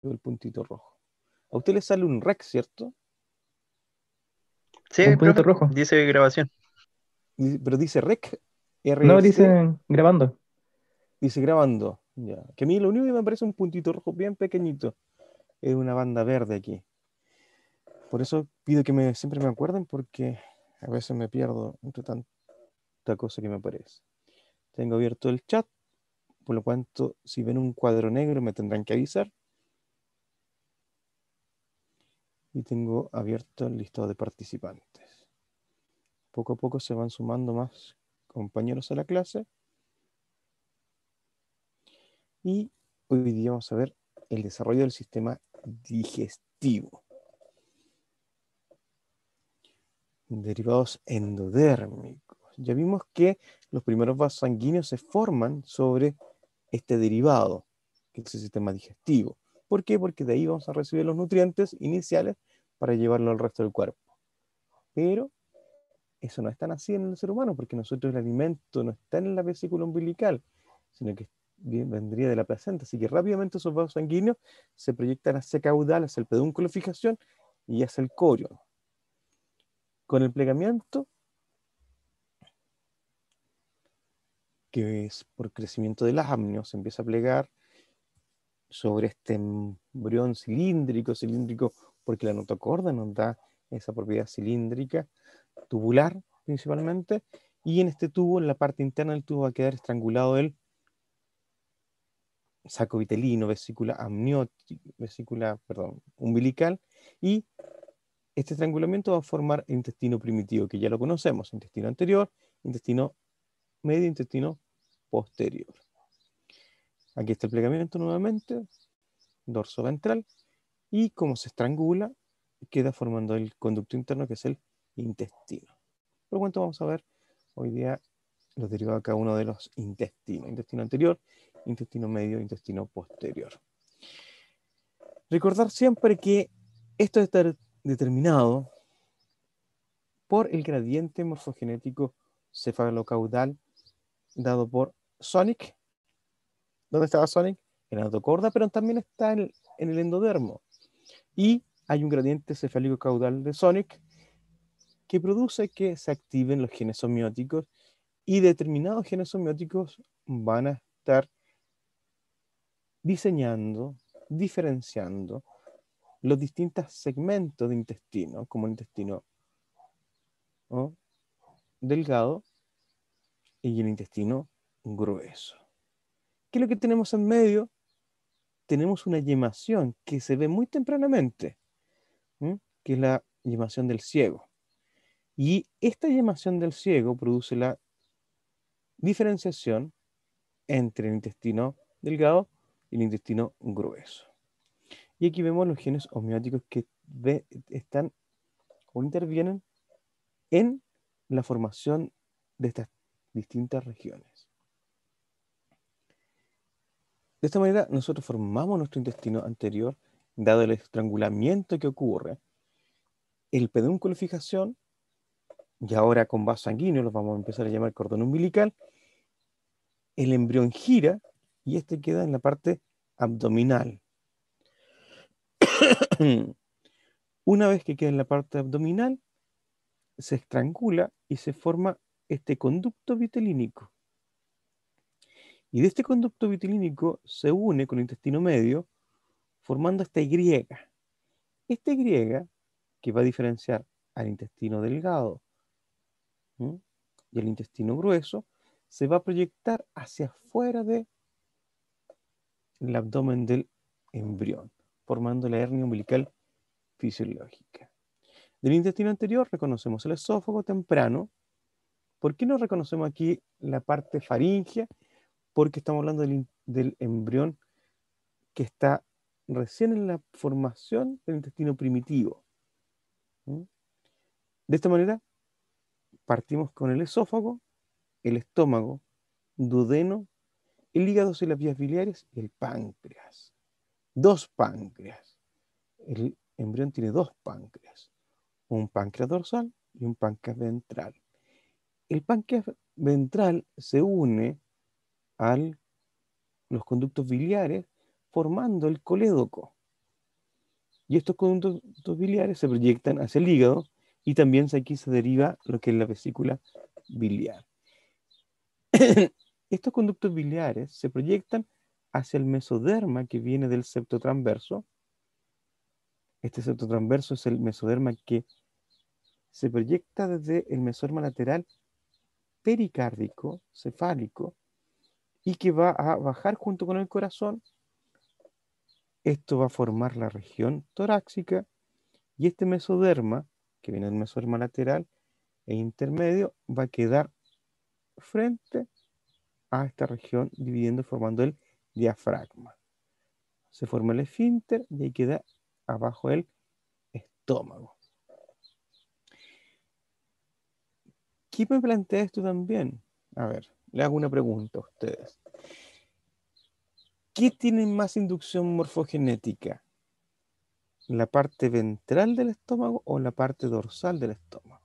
Veo el puntito rojo. A usted le sale un rec, ¿cierto? Sí, Un puntito profe, rojo. dice grabación. Pero dice rec, No, RC, dice grabando. dice grabando. Ya. Que a mí lo único que me parece un puntito rojo bien pequeñito. Es una banda verde aquí. Por eso pido que siempre me acuerden porque a veces me pierdo entre tanta cosa que me aparece. Tengo abierto el chat, por lo cual si ven un cuadro negro me tendrán que avisar. Y tengo abierto el listado de participantes. Poco a poco se van sumando más compañeros a la clase. Y hoy día vamos a ver el desarrollo del sistema digestivo. Derivados endodérmicos. Ya vimos que los primeros vasos sanguíneos se forman sobre este derivado, que es el sistema digestivo. ¿Por qué? Porque de ahí vamos a recibir los nutrientes iniciales para llevarlo al resto del cuerpo. Pero eso no es tan así en el ser humano, porque nosotros el alimento no está en la vesícula umbilical, sino que vendría de la placenta. Así que rápidamente esos vasos sanguíneos se proyectan hacia caudal, hacia el pedúnculo de fijación y hacia el corio. Con el plegamiento, que es por crecimiento del amnio, se empieza a plegar sobre este embrión cilíndrico porque la notocorda nos da esa propiedad cilíndrica, tubular principalmente, y en este tubo, en la parte interna del tubo, va a quedar estrangulado el saco vitelino, vesícula amniótica, umbilical, y este estrangulamiento va a formar el intestino primitivo, que ya lo conocemos, intestino anterior, intestino medio, intestino posterior. Aquí está el plegamiento nuevamente, dorso ventral, y como se estrangula, queda formando el conducto interno, que es el intestino. Por lo tanto, vamos a ver hoy día los derivados de cada uno de los intestinos. Intestino anterior, intestino medio, intestino posterior. Recordar siempre que esto está determinado por el gradiente morfogenético cefalocaudal dado por Sonic. ¿Dónde estaba Sonic? En la notocorda, pero también está en el endodermo. Y hay un gradiente cefálico caudal de Sonic que produce que se activen los genes somióticos, y determinados genes somióticos van a estar diseñando, diferenciando los distintos segmentos de intestino, como el intestino, ¿no?, delgado y el intestino grueso. ¿Qué es lo que tenemos en medio? Tenemos una yemación que se ve muy tempranamente, ¿m?, que es la yemación del ciego. Y esta yemación del ciego produce la diferenciación entre el intestino delgado y el intestino grueso. Y aquí vemos los genes homeóticos que están o intervienen en la formación de estas distintas regiones. De esta manera, nosotros formamos nuestro intestino anterior, dado el estrangulamiento que ocurre, el pedúnculo de fijación, y ahora con vaso sanguíneo los vamos a empezar a llamar cordón umbilical. El embrión gira y este queda en la parte abdominal. Una vez que queda en la parte abdominal, se estrangula y se forma este conducto vitelínico. Y de este conducto vitelínico se une con el intestino medio, formando esta Y. Esta Y, que va a diferenciar al intestino delgado, ¿m?, y al intestino grueso, se va a proyectar hacia afuera del abdomen del embrión, formando la hernia umbilical fisiológica. Del intestino anterior reconocemos el esófago temprano. ¿Por qué no reconocemos aquí la parte faríngea? Porque estamos hablando del embrión que está recién en la formación del intestino primitivo. ¿Mm? De esta manera, partimos con el esófago, el estómago, duodeno, el hígado y las vías biliares y el páncreas. Dos páncreas. El embrión tiene dos páncreas, un páncreas dorsal y un páncreas ventral. El páncreas ventral se une a los conductos biliares formando el colédoco. Y estos conductos biliares se proyectan hacia el hígado y también aquí se deriva lo que es la vesícula biliar. Estos conductos biliares se proyectan hacia el mesoderma que viene del septo transverso. Este septo transverso es el mesoderma que se proyecta desde el mesoderma lateral pericárdico, cefálico, y que va a bajar junto con el corazón. Esto va a formar la región torácica y este mesoderma, que viene del mesoderma lateral e intermedio, va a quedar frente a esta región, dividiendo, formando el diafragma. Se forma el esfínter y ahí queda abajo el estómago. ¿Qué me plantea esto también? A ver, le hago una pregunta a ustedes. ¿Qué tiene más inducción morfogenética? ¿La parte ventral del estómago o la parte dorsal del estómago?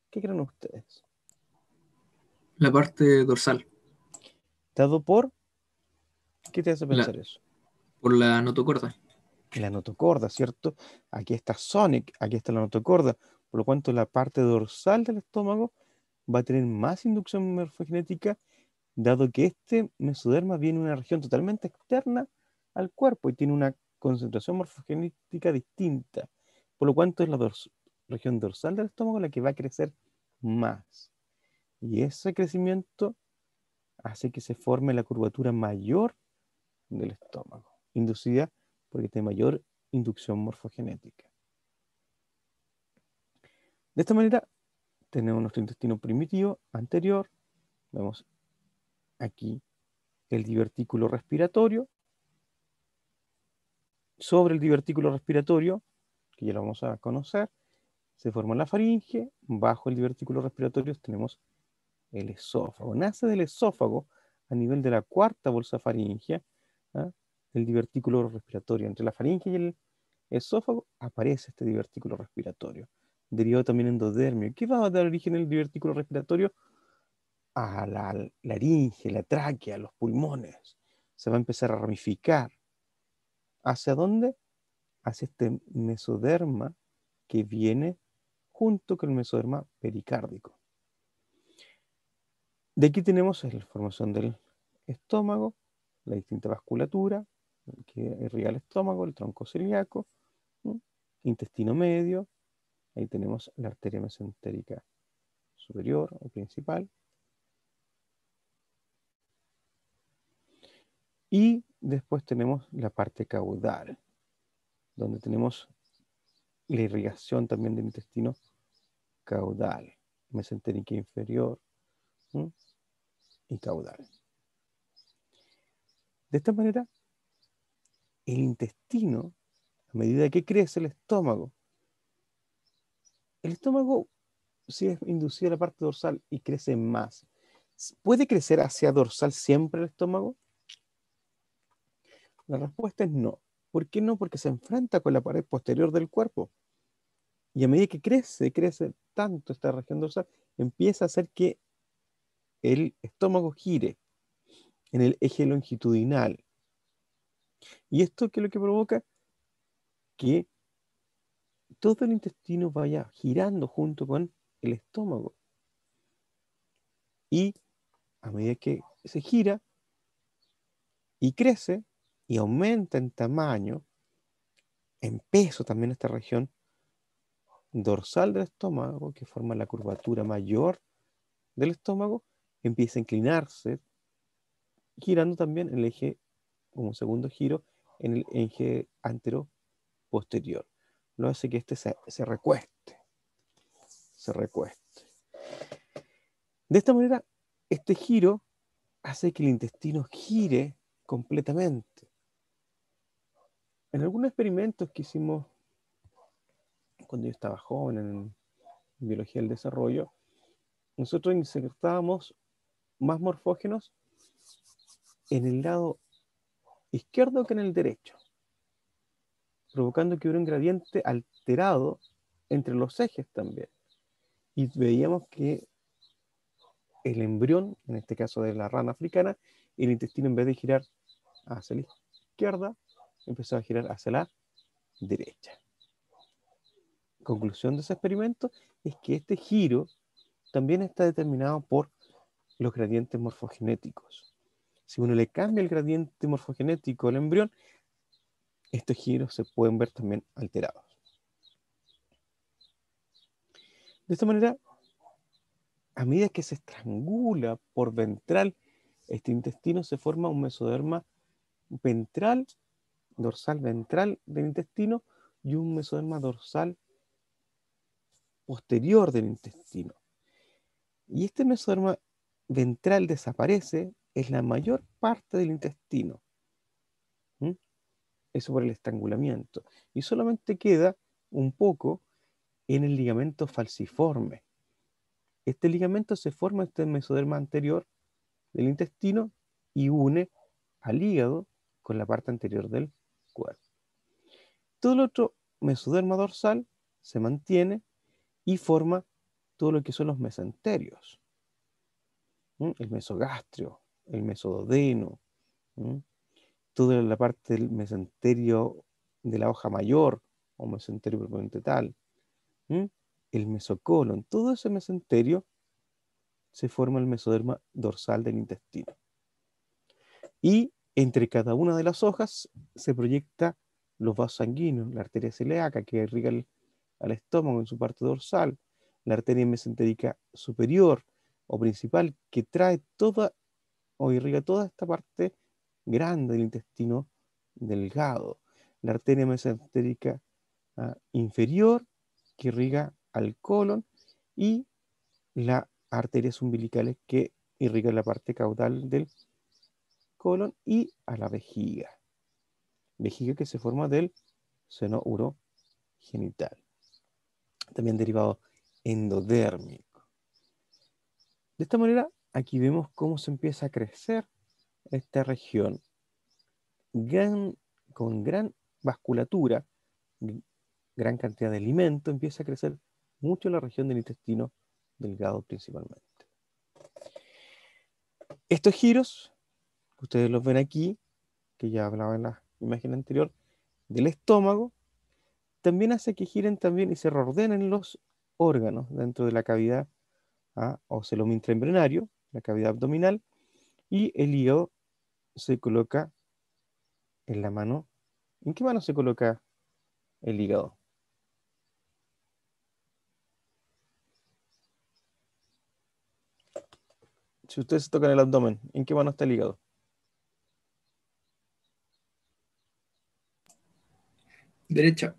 ¿Qué creen ustedes? La parte dorsal, ¿Dado por? ¿Qué te hace la, pensar eso? por la notocorda. La notocorda, ¿cierto? Aquí está Sonic, aquí está la notocorda. Por lo cuanto la parte dorsal del estómago va a tener más inducción morfogenética, dado que este mesoderma viene de una región totalmente externa al cuerpo y tiene una concentración morfogenética distinta. Por lo cuanto es la región dorsal del estómago la que va a crecer más. Y ese crecimiento hace que se forme la curvatura mayor del estómago, inducida porque tiene mayor inducción morfogenética. De esta manera, tenemos nuestro intestino primitivo anterior, vemos aquí el divertículo respiratorio, sobre el divertículo respiratorio, que ya lo vamos a conocer, se forma la faringe, bajo el divertículo respiratorio tenemos el esófago. Nace del esófago a nivel de la cuarta bolsa faríngea, ¿ah? El divertículo respiratorio. Entre la faringe y el esófago aparece este divertículo respiratorio, derivado también endodermio. ¿Qué va a dar origen al divertículo respiratorio? A la laringe, la tráquea, los pulmones. Se va a empezar a ramificar. ¿Hacia dónde? Hacia este mesoderma que viene junto con el mesoderma pericárdico. De aquí tenemos la formación del estómago, la distinta vasculatura que irriga el estómago, el tronco celíaco, ¿no? Intestino medio, ahí tenemos la arteria mesentérica superior o principal. Y después tenemos la parte caudal, donde tenemos la irrigación también del intestino caudal, mesentérica inferior, ¿no? Y caudal. De esta manera, el intestino, a medida que crece el estómago, si es inducido a la parte dorsal y crece más, ¿puede crecer hacia dorsal siempre el estómago? La respuesta es no. ¿Por qué no? Porque se enfrenta con la pared posterior del cuerpo. Y a medida que crece tanto esta región dorsal, empieza a hacer que el estómago gire en el eje longitudinal. ¿Y esto qué es lo que provoca? Que todo el intestino vaya girando junto con el estómago. Y a medida que se gira y crece y aumenta en tamaño, en peso también esta región dorsal del estómago, que forma la curvatura mayor del estómago, empieza a inclinarse, girando también el eje, como segundo giro, en el eje antero posterior. Lo hace que este se recueste. De esta manera, este giro hace que el intestino gire completamente. En algunos experimentos que hicimos cuando yo estaba joven en biología del desarrollo, nosotros insertábamos más morfógenos en el lado izquierdo que en el derecho, provocando que hubiera un gradiente alterado entre los ejes también. Y veíamos que el embrión, en este caso de la rana africana, el intestino en vez de girar hacia la izquierda, empezó a girar hacia la derecha. Conclusión de ese experimento es que este giro también está determinado por los gradientes morfogenéticos. Si uno le cambia el gradiente morfogenético al embrión, estos giros se pueden ver también alterados. De esta manera, a medida que se estrangula por ventral este intestino, se forma un mesoderma ventral, dorsal ventral del intestino y un mesoderma dorsal posterior del intestino. Y este mesoderma ventral desaparece en la mayor parte del intestino. ¿Mm? Eso por el estrangulamiento. Y solamente queda un poco en el ligamento falciforme. Este ligamento se forma en este mesoderma anterior del intestino y une al hígado con la parte anterior del cuerpo. Todo el otro mesoderma dorsal se mantiene y forma todo lo que son los mesenterios. El mesogastrio, el mesododeno, toda la parte del mesenterio de la hoja mayor o mesenterio propiamente tal, el mesocolon, todo ese mesenterio se forma el mesoderma dorsal del intestino. Y entre cada una de las hojas se proyecta los vasos sanguíneos, la arteria celíaca que irriga al estómago en su parte dorsal, la arteria mesentérica superior o principal que trae toda o irriga toda esta parte grande del intestino delgado, la arteria mesentérica inferior que irriga al colon y las arterias umbilicales que irrigan la parte caudal del colon y a la vejiga. Vejiga que se forma del seno urogenital. También derivado endodérmico. De esta manera, aquí vemos cómo se empieza a crecer esta región con gran vasculatura, gran cantidad de alimento, empieza a crecer mucho la región del intestino delgado principalmente. Estos giros, ustedes los ven aquí, que ya hablaba en la imagen anterior, del estómago, también hace que giren también y se reordenen los órganos dentro de la cavidad oceloma intraembrionario, la cavidad abdominal, y el hígado se coloca en la mano. ¿En qué mano se coloca el hígado? Si ustedes se tocan el abdomen, ¿en qué mano está el hígado? Derecha.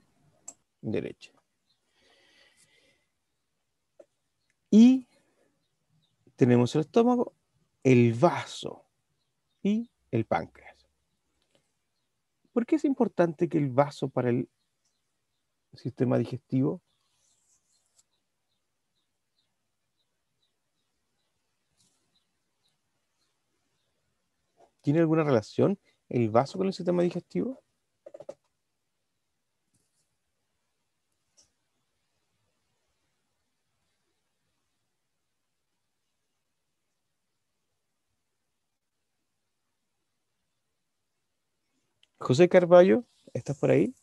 Derecha. Y tenemos el estómago, el vaso y el páncreas. ¿Por qué es importante que el vaso para el sistema digestivo? ¿Tiene alguna relación el vaso con el sistema digestivo? José Carballo, ¿estás por ahí?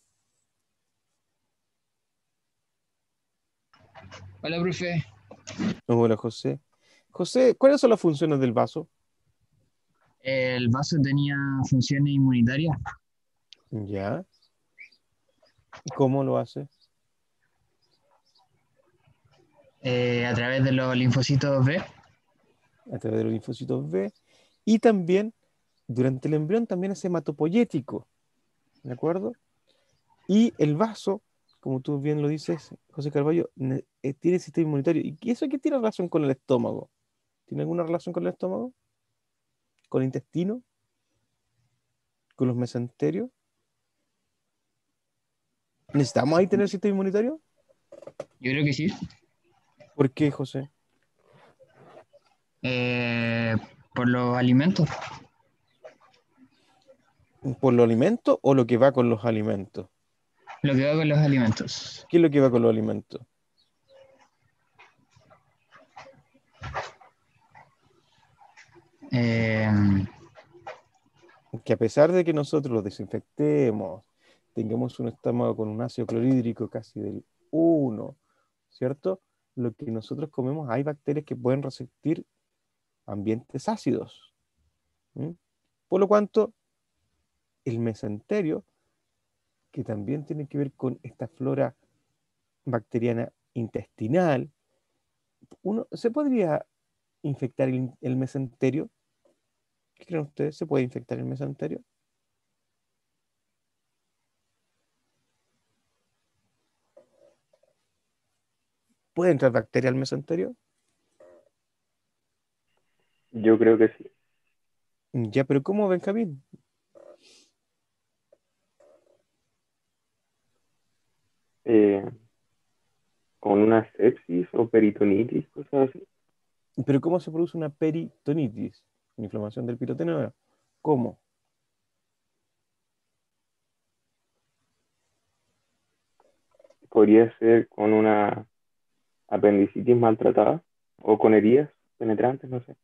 Hola, profe. Hola, José. José, ¿cuáles son las funciones del vaso? El vaso tenía funciones inmunitarias Ya. ¿Cómo lo hace? a través de los linfocitos B. A través de los linfocitos B. Y también, durante el embrión, también es hematopoyético. ¿De acuerdo? Y el vaso, como tú bien lo dices, José Carballo, tiene sistema inmunitario. ¿Y eso qué tiene relación con el estómago? ¿Tiene alguna relación con el estómago? ¿Con el intestino? ¿Con los mesenterios? ¿Necesitamos ahí tener sistema inmunitario? Yo creo que sí. ¿Por qué, José? Eh, por los alimentos. ¿Por los alimentos o lo que va con los alimentos? Lo que va con los alimentos. ¿Qué es lo que va con los alimentos? Eh, Que a pesar de que nosotros los desinfectemos, tengamos un estómago con un ácido clorhídrico casi del 1, ¿cierto? Lo que nosotros comemos, hay bacterias que pueden resistir ambientes ácidos. ¿Mm? Por lo cuanto, el mesenterio, que también tiene que ver con esta flora bacteriana intestinal, ¿se podría infectar el mesenterio? ¿Qué creen ustedes? ¿Se puede infectar el mesenterio? ¿Puede entrar bacteria al mesenterio? Yo creo que sí. Ya, pero ¿cómo, Benjamín? Eh, con una sepsis o peritonitis, cosas así. ¿Pero cómo se produce una peritonitis? Una inflamación del peritoneo. ¿Cómo? Podría ser con una apendicitis maltratada o con heridas penetrantes, no sé.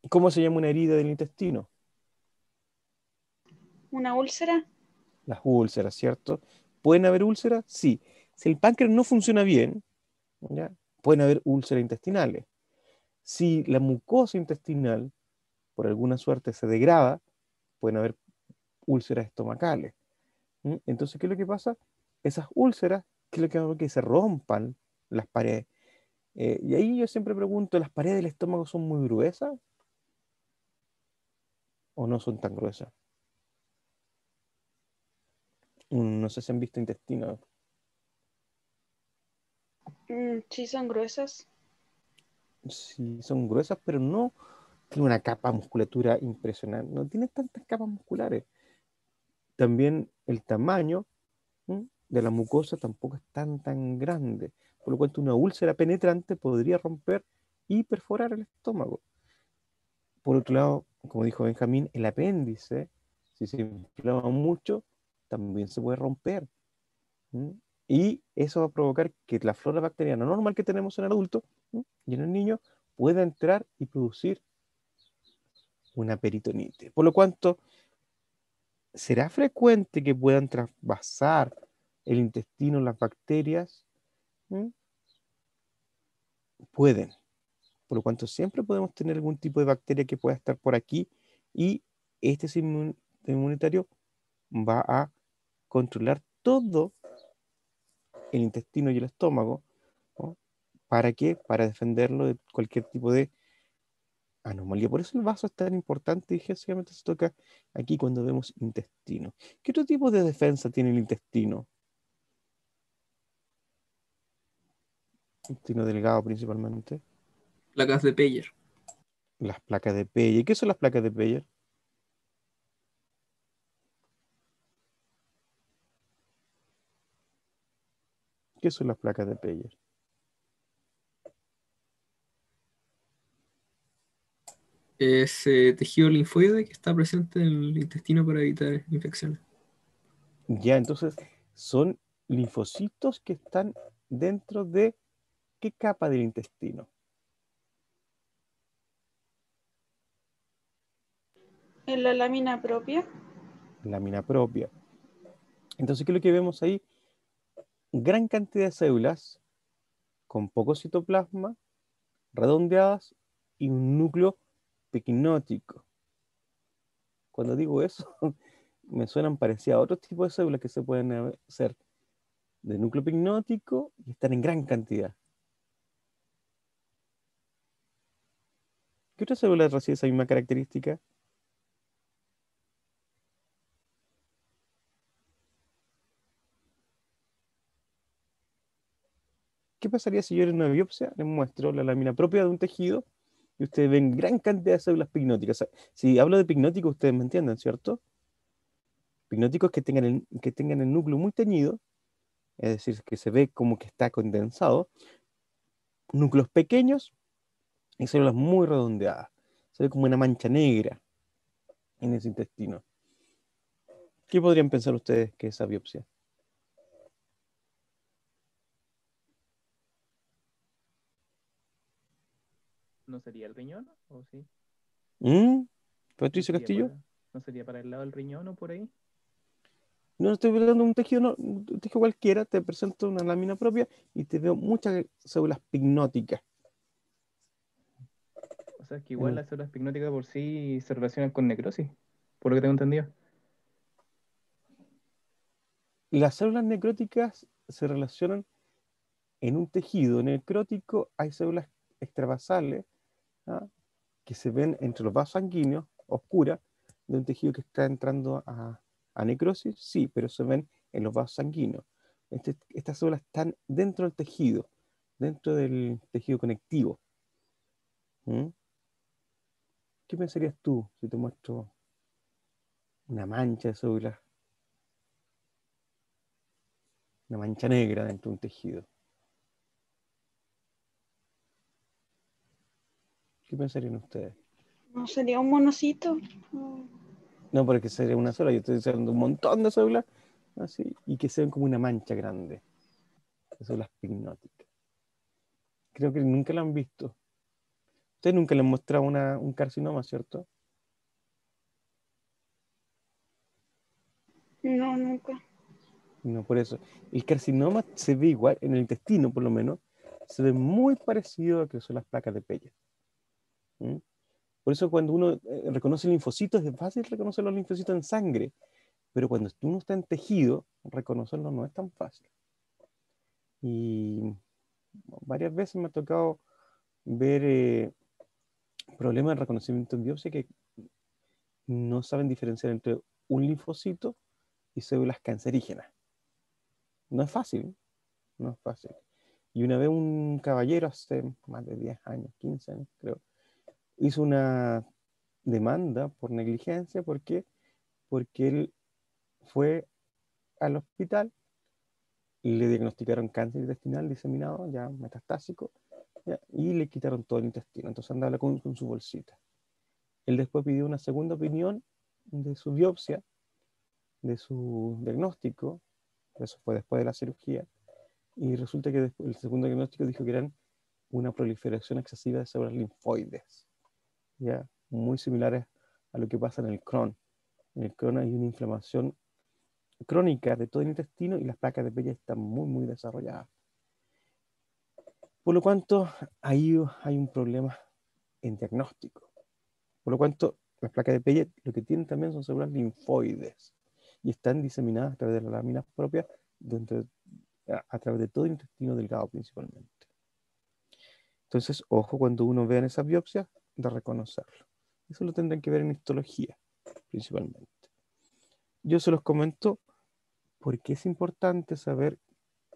¿Cómo se llama una herida del intestino? ¿Una úlcera? Las úlceras, ¿cierto? ¿Pueden haber úlceras? Sí. Si el páncreas no funciona bien, ¿ya? Pueden haber úlceras intestinales. Si la mucosa intestinal, por alguna suerte, se degrada, pueden haber úlceras estomacales. ¿Mm? Entonces, ¿qué es lo que pasa? Esas úlceras, ¿qué es lo que hace? Que se rompan las paredes. Y ahí yo siempre pregunto, ¿las paredes del estómago son muy gruesas o no son tan gruesas? No sé si han visto intestinos. Sí, son gruesas. Sí, son gruesas, pero no tiene una capa musculatura impresionante. No tiene tantas capas musculares. También el tamaño, ¿m?, de la mucosa tampoco es tan grande. Por lo cual una úlcera penetrante podría romper y perforar el estómago. Por otro lado, como dijo Benjamín, el apéndice, si se inflama mucho, también se puede romper. ¿M? Y eso va a provocar que la flora bacteriana normal que tenemos en el adulto, ¿m?, y en el niño pueda entrar y producir una peritonitis. Por lo cuanto, ¿será frecuente que puedan trasvasar el intestino las bacterias? ¿Mm? Pueden. Por lo cuanto, siempre podemos tener algún tipo de bacteria que pueda estar por aquí y este sistema inmunitario va a controlar todo el intestino y el estómago, ¿no? ¿Para qué? Para defenderlo de cualquier tipo de anomalía. Por eso el vaso es tan importante y generalmente se toca aquí cuando vemos intestino. ¿Qué otro tipo de defensa tiene el intestino? Intestino delgado principalmente. Placas de Peyer. Las placas de Peyer. ¿Qué son las placas de Peyer? ¿Qué son las placas de Peyer? Es tejido linfoide que está presente en el intestino para evitar infecciones. Ya, entonces son linfocitos que están dentro de ¿qué capa del intestino? ¿En la lámina propia? Lámina propia. Entonces, ¿qué es lo que vemos ahí? Gran cantidad de células con poco citoplasma, redondeadas y un núcleo picnótico. Cuando digo eso, me suenan parecidas a otros tipos de células que se pueden hacer de núcleo picnótico y están en gran cantidad. ¿Qué otra célula recibe esa misma característica? ¿Qué pasaría si yo en una biopsia les muestro la lámina propia de un tejido y ustedes ven gran cantidad de células picnóticas? O sea, si hablo de picnóticos, ustedes me entienden, ¿cierto? Picnóticos que tengan el núcleo muy teñido, es decir, que se ve como que está condensado, núcleos pequeños y células muy redondeadas. Se ve como una mancha negra en ese intestino. ¿Qué podrían pensar ustedes que es esa biopsia? ¿No sería el riñón? ¿O sí? ¿Mm? ¿No ¿Patricio sería Castillo? para, no sería para el lado del riñón o por ahí? No estoy hablando de un tejido, no, un tejido cualquiera, te presento una lámina propia y te veo muchas células pignóticas. O sea, que en igual un- las células pignóticas por sí se relacionan con necrosis, por lo que tengo entendido. Las células necróticas se relacionan en un tejido necrótico, hay células extravasales, ¿ah? Que se ven entre los vasos sanguíneos, oscuras, de un tejido que está entrando a necrosis, sí, pero se ven en los vasos sanguíneos. Estas células están dentro del tejido, dentro del tejido conectivo. ¿Mm? ¿Qué pensarías tú si te muestro una mancha de células, una mancha negra dentro de un tejido? ¿Qué pensarían ustedes? ¿No sería un monocito? No. No, porque sería una sola, yo estoy diciendo un montón de células, así, y que se ven como una mancha grande, de células pignóticas. Creo que nunca lo han visto. Ustedes nunca le han mostrado un carcinoma, ¿cierto? No, nunca. No, por eso. El carcinoma se ve igual, en el intestino por lo menos, se ve muy parecido a lo que son las placas de Peyerl. ¿Mm? Por eso cuando uno reconoce linfocitos, es fácil reconocer los linfocitos en sangre, pero cuando uno está en tejido, reconocerlos no es tan fácil. Y varias veces me ha tocado ver problemas de reconocimiento en biopsia que no saben diferenciar entre un linfocito y células cancerígenas. No es fácil, no es fácil. Y una vez un caballero, hace más de 10 años, 15 años creo, hizo una demanda por negligencia. ¿Por qué? Porque él fue al hospital y le diagnosticaron cáncer intestinal diseminado, ya metastásico, ya, y le quitaron todo el intestino. Entonces andaba con su bolsita. Él después pidió una segunda opinión de su biopsia, de su diagnóstico, eso fue después de la cirugía, y resulta que el segundo diagnóstico dijo que eran una proliferación excesiva de células linfoides, ya muy similares a lo que pasa en el Crohn. En el Crohn hay una inflamación crónica de todo el intestino y las placas de Peyerl están muy, muy desarrolladas. Por lo cuanto, ahí hay un problema en diagnóstico. Por lo cuanto, las placas de Peyerl lo que tienen también son células linfoides y están diseminadas a través de las láminas propias a través de todo el intestino delgado principalmente. Entonces, ojo cuando uno vea en esas biopsias de reconocerlo. Eso lo tendrán que ver en histología principalmente. Yo se los comento porque es importante saber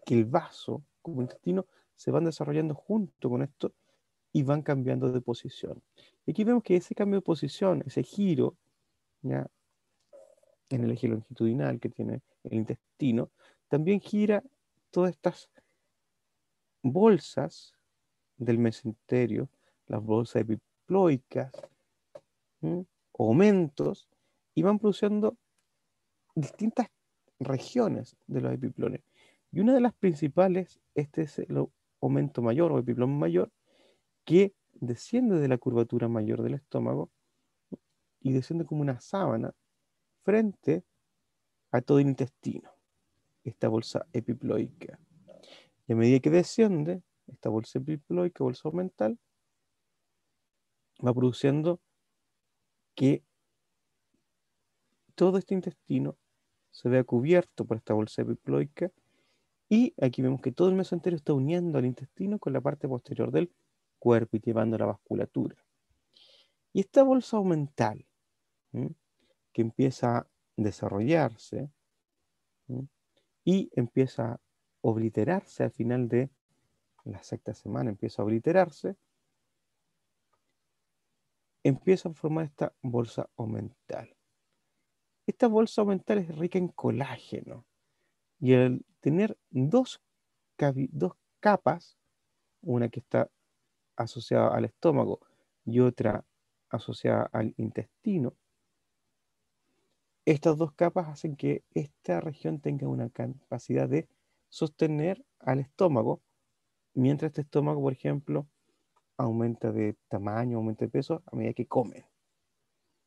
que el vaso como el intestino se van desarrollando junto con esto y van cambiando de posición. Y aquí vemos que ese cambio de posición, ese giro, ¿ya?, en el eje longitudinal que tiene el intestino, también gira todas estas bolsas del mesenterio, las bolsas epiploicas, ¿m?, aumentos, y van produciendo distintas regiones de los epiplones. Y una de las principales, este es el aumento mayor o epiplón mayor, que desciende de la curvatura mayor del estómago y desciende como una sábana frente a todo el intestino, esta bolsa epiploica. Y a medida que desciende, esta bolsa epiploica, bolsa aumental, va produciendo que todo este intestino se vea cubierto por esta bolsa epiploica, y aquí vemos que todo el mesenterio está uniendo al intestino con la parte posterior del cuerpo y llevando la vasculatura. Y esta bolsa aumental, ¿m?, que empieza a desarrollarse, ¿m?, y empieza a obliterarse al final de la sexta semana, empieza a obliterarse, empieza a formar esta bolsa aumental. Esta bolsa aumental es rica en colágeno, y al tener dos capas, una que está asociada al estómago y otra asociada al intestino, estas dos capas hacen que esta región tenga una capacidad de sostener al estómago, mientras este estómago, por ejemplo, aumenta de tamaño, aumenta de peso a medida que come.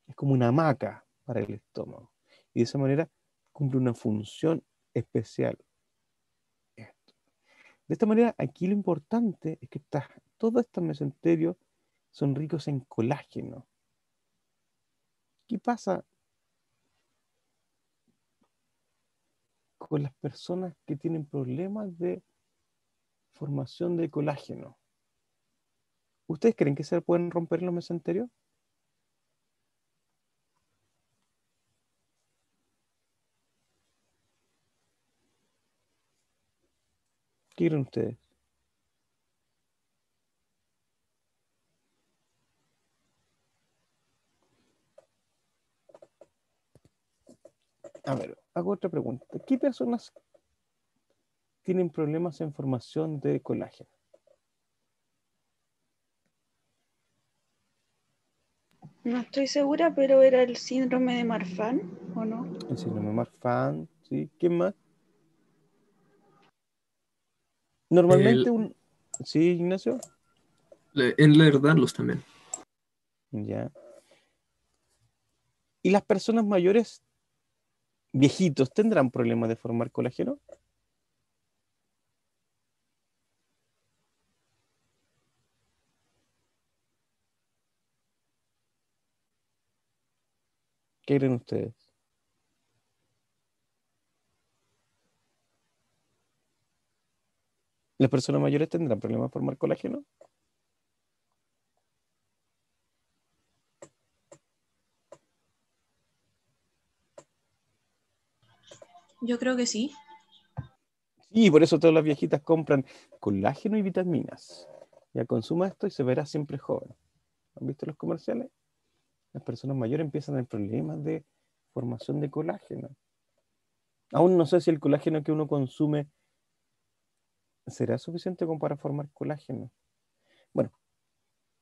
Es como una hamaca para el estómago. Y de esa manera cumple una función especial. Esto. De esta manera, aquí lo importante es que todos estos mesenterios son ricos en colágeno. ¿Qué pasa con las personas que tienen problemas de formación de colágeno? ¿Ustedes creen que se pueden romper los mesenterios? ¿Qué creen ustedes? A ver, hago otra pregunta. ¿Qué personas tienen problemas en formación de colágeno? No estoy segura, pero era el síndrome de Marfan, ¿o no? El síndrome Marfan, ¿sí? ¿Quién más? Normalmente El, Sí, Ignacio. en Lerdanlos también. Ya. ¿Y las personas mayores, viejitos, tendrán problemas de formar colágeno? ¿Qué creen ustedes? ¿Las personas mayores tendrán problemas de formar colágeno? Yo creo que sí. Sí, por eso todas las viejitas compran colágeno y vitaminas. Ya consuma esto y se verá siempre joven. ¿Han visto los comerciales? Las personas mayores empiezan a tener problemas de formación de colágeno. Aún no sé si el colágeno que uno consume será suficiente como para formar colágeno. Bueno,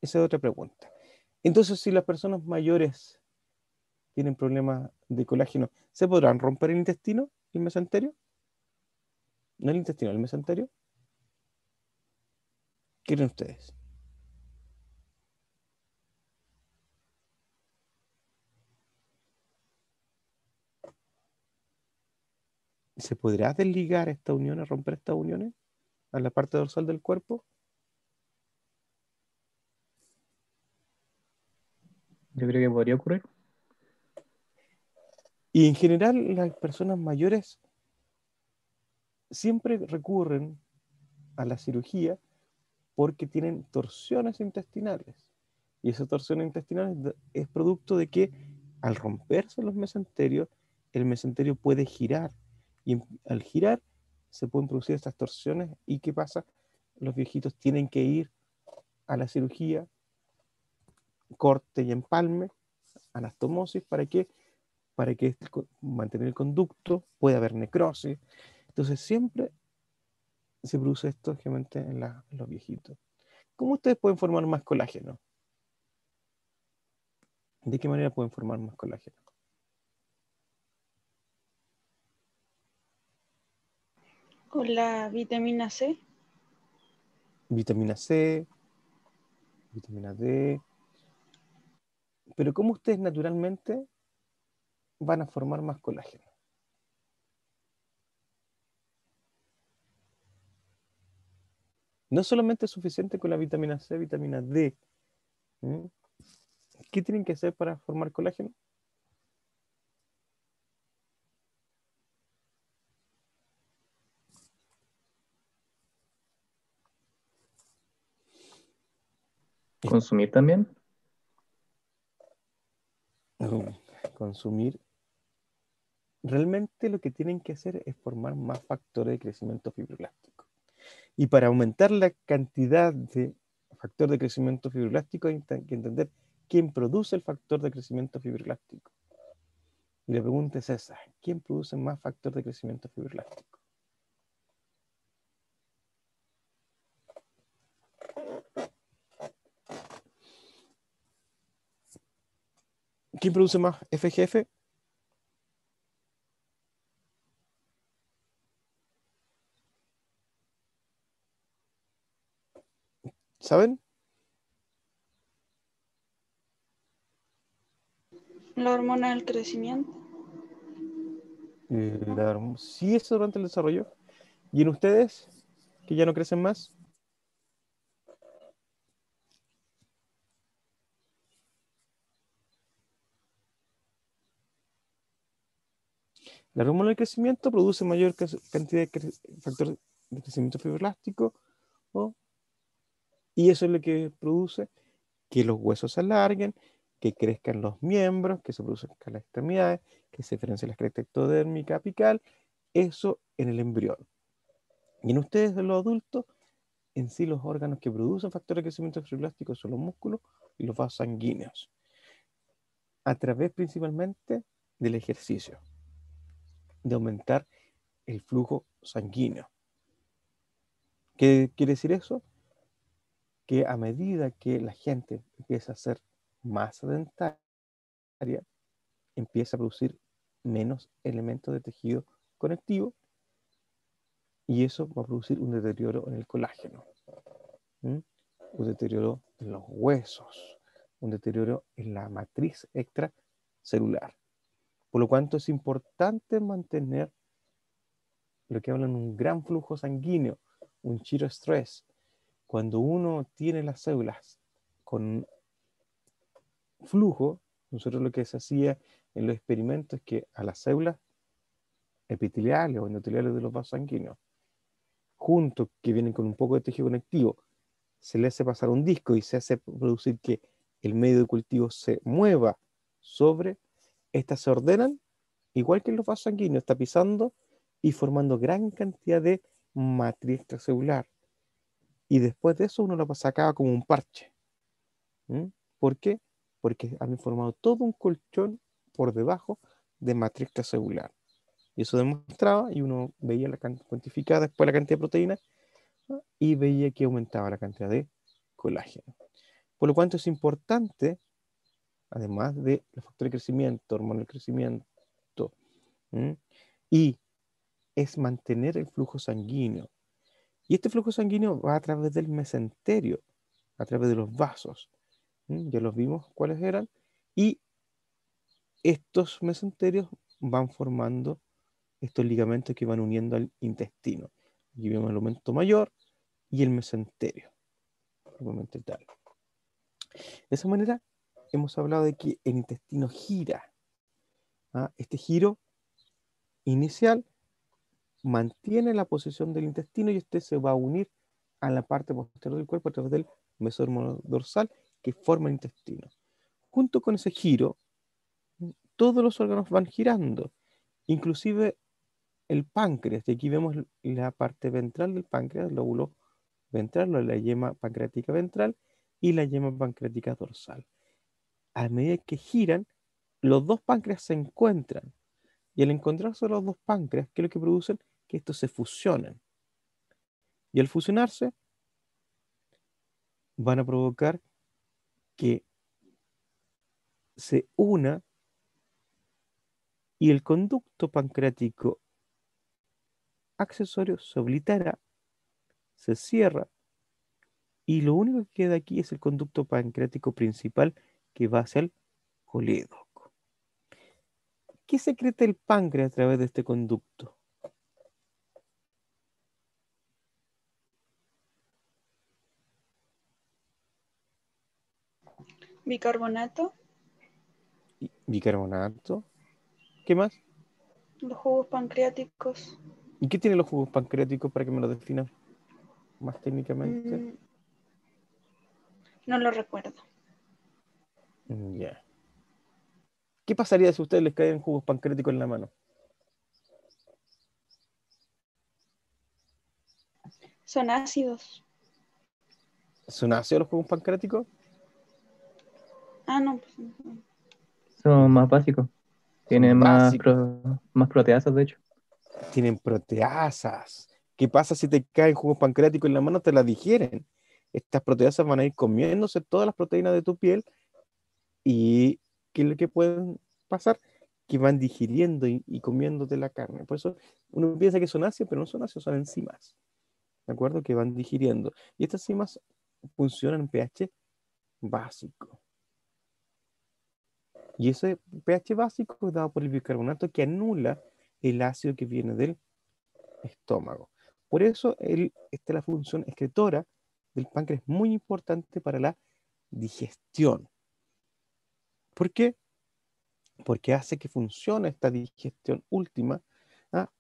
esa es otra pregunta. Entonces, si las personas mayores tienen problemas de colágeno, ¿se podrán romper el intestino, el mesenterio? ¿No el intestino, el mesenterio? ¿Qué creen ustedes? ¿Se podrá desligar estas uniones, romper estas uniones a la parte dorsal del cuerpo? Yo creo que podría ocurrir. Y en general las personas mayores siempre recurren a la cirugía porque tienen torsiones intestinales. Y esas torsiones intestinales es producto de que al romperse los mesenterios, el mesenterio puede girar. Y al girar se pueden producir estas torsiones. ¿Y qué pasa? Los viejitos tienen que ir a la cirugía, corte y empalme, anastomosis, para que mantener el conducto, puede haber necrosis. Entonces siempre se produce esto generalmente en los viejitos. ¿Cómo ustedes pueden formar más colágeno? ¿De qué manera pueden formar más colágeno? Con la vitamina C. Vitamina C, vitamina D. Pero ¿cómo ustedes naturalmente van a formar más colágeno? No solamente es suficiente con la vitamina C, vitamina D. ¿Mm? ¿Qué tienen que hacer para formar colágeno? Consumir también. Consumir. Realmente lo que tienen que hacer es formar más factores de crecimiento fibroblástico. Y para aumentar la cantidad de factor de crecimiento fibroblástico hay que entender quién produce el factor de crecimiento fibroblástico. Y la pregunta es esa: ¿quién produce más factor de crecimiento fibroblástico? ¿Quién produce más FGF? ¿Saben? La hormona del crecimiento. Sí, eso durante el desarrollo. ¿Y en ustedes, que ya no crecen más? La hormona del crecimiento produce mayor cantidad de factor de crecimiento fibroblástico, ¿no? Y eso es lo que produce que los huesos se alarguen, que crezcan los miembros, que se produzcan las extremidades, que se diferencie la esclera ectodérmica apical, eso en el embrión. Y en ustedes, en los adultos, en sí los órganos que producen factores de crecimiento fibroblástico son los músculos y los vasos sanguíneos, a través principalmente del ejercicio, de aumentar el flujo sanguíneo. ¿Qué quiere decir eso? Que a medida que la gente empieza a ser más sedentaria, empieza a producir menos elementos de tejido conectivo y eso va a producir un deterioro en el colágeno, ¿m? Un deterioro en los huesos, un deterioro en la matriz extracelular. Por lo cual es importante mantener lo que hablan un gran flujo sanguíneo, un zero stress. Cuando uno tiene las células con flujo, nosotros lo que se hacía en los experimentos es que a las células epiteliales o endoteliales de los vasos sanguíneos, juntos que vienen con un poco de tejido conectivo, se le hace pasar un disco y se hace producir que el medio de cultivo se mueva sobre, estas se ordenan, igual que en los vasos sanguíneos, tapizando y formando gran cantidad de matriz extracelular. Y después de eso uno lo sacaba como un parche. ¿Mm? ¿Por qué? Porque han formado todo un colchón por debajo de matriz extracelular. Y eso demostraba, y uno veía cuantificada después la cantidad de proteínas, ¿no? Y veía que aumentaba la cantidad de colágeno. Por lo cual es importante, además de los factores de crecimiento, hormona del crecimiento, ¿m? Y es mantener el flujo sanguíneo. Y este flujo sanguíneo va a través del mesenterio, a través de los vasos. Ya los vimos cuáles eran. Y estos mesenterios van formando estos ligamentos que van uniendo al intestino. Aquí vemos el aumento mayor y el mesenterio. Tal. De esa manera hemos hablado de que el intestino gira. ¿Ah? Este giro inicial mantiene la posición del intestino y este se va a unir a la parte posterior del cuerpo a través del mesódermo dorsal que forma el intestino. Junto con ese giro, todos los órganos van girando, inclusive el páncreas. Y aquí vemos la parte ventral del páncreas, el lóbulo ventral, la yema pancreática ventral y la yema pancreática dorsal. A medida que giran, los dos páncreas se encuentran. Y al encontrarse los dos páncreas, ¿qué es lo que producen? Que estos se fusionan. Y al fusionarse, van a provocar que se una y el conducto pancreático accesorio se oblitera, se cierra y lo único que queda aquí es el conducto pancreático principal que va hacia el colédoco. ¿Qué secreta el páncreas a través de este conducto? Bicarbonato, Bicarbonato. ¿Qué más? los jugos pancreáticos. ¿Y qué tienen los jugos pancreáticos para que me lo definan más técnicamente? Mm, no lo recuerdo. Ya. ¿Qué pasaría si a ustedes les caen jugos pancreáticos en la mano? Son ácidos. ¿Son ácidos los jugos pancreáticos? Ah, no, pues no. Son más básicos. Tienen Son básicos. más proteasas, de hecho. Tienen proteasas. ¿Qué pasa si te caen jugos pancreáticos en la mano? Te la digieren. Estas proteasas van a ir comiéndose todas las proteínas de tu piel y ¿qué es lo que pueden pasar? Que van digiriendo y comiéndote la carne. Por eso uno piensa que son ácidos, pero no son ácidos, son enzimas. ¿De acuerdo? Que van digiriendo. Y estas enzimas funcionan en pH básico. Y ese pH básico es dado por el bicarbonato que anula el ácido que viene del estómago. Por eso esta es la función excretora del páncreas, muy importante para la digestión. ¿Por qué? Porque hace que funcione esta digestión última. ¿Ah?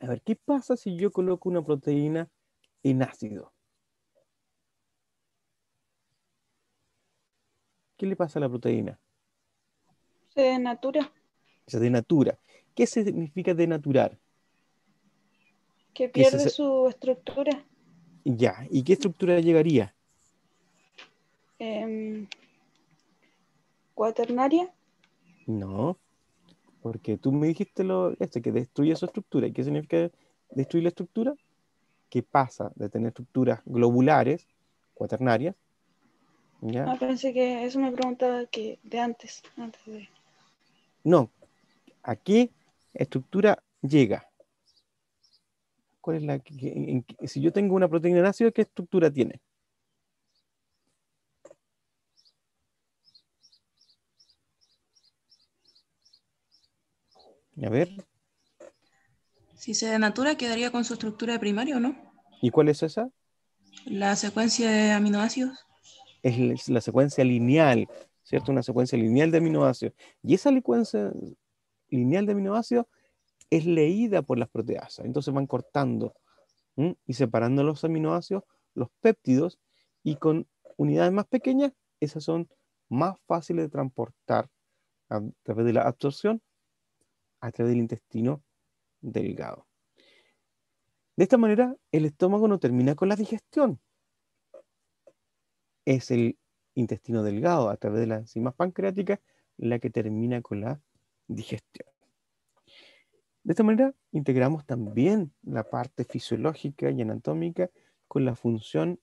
A ver, ¿qué pasa si yo coloco una proteína en ácido? ¿Qué le pasa a la proteína? Se denatura, Se denatura. ¿Qué significa denaturar? que Que pierde su estructura. ya. ¿Y qué estructura llegaría? Cuaternaria, No, porque tú me dijiste que destruye su estructura. ¿Y qué significa destruir la estructura? Que pasa de tener estructuras globulares, cuaternarias, ¿ya? pensé que eso me preguntaba que de antes de... No, ¿a qué estructura llega? ¿Cuál es si yo tengo una proteína en ácido, ¿qué estructura tiene? A ver, Si se denatura, quedaría con su estructura de primario, ¿no? ¿y cuál es esa? La secuencia de aminoácidos. Es la secuencia lineal, ¿cierto? Una secuencia lineal de aminoácidos. Y esa secuencia lineal de aminoácidos es leída por las proteasas. Entonces van cortando y separando los aminoácidos, los péptidos, y con unidades más pequeñas, esas son más fáciles de transportar a través de la absorción, a través del intestino delgado. De esta manera, el estómago no termina con la digestión. Es el intestino delgado, a través de las enzimas pancreáticas, la que termina con la digestión. De esta manera, integramos también la parte fisiológica y anatómica con la función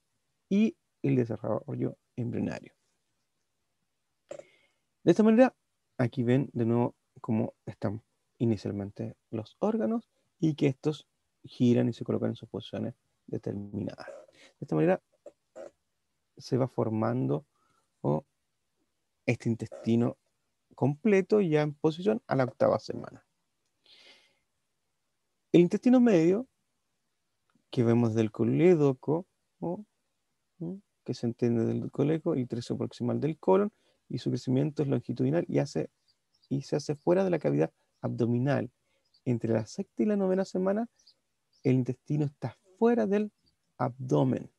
y el desarrollo embrionario. De esta manera, aquí ven de nuevo cómo están inicialmente los órganos y que estos giran y se colocan en sus posiciones determinadas. De esta manera se va formando este intestino completo ya en posición a la octava semana. El intestino medio, que vemos del colédoco, que se entiende del colédoco, y trecho proximal del colon, y su crecimiento es longitudinal y se hace fuera de la cavidad abdominal. Entre la sexta y la novena semana, el intestino está fuera del abdomen.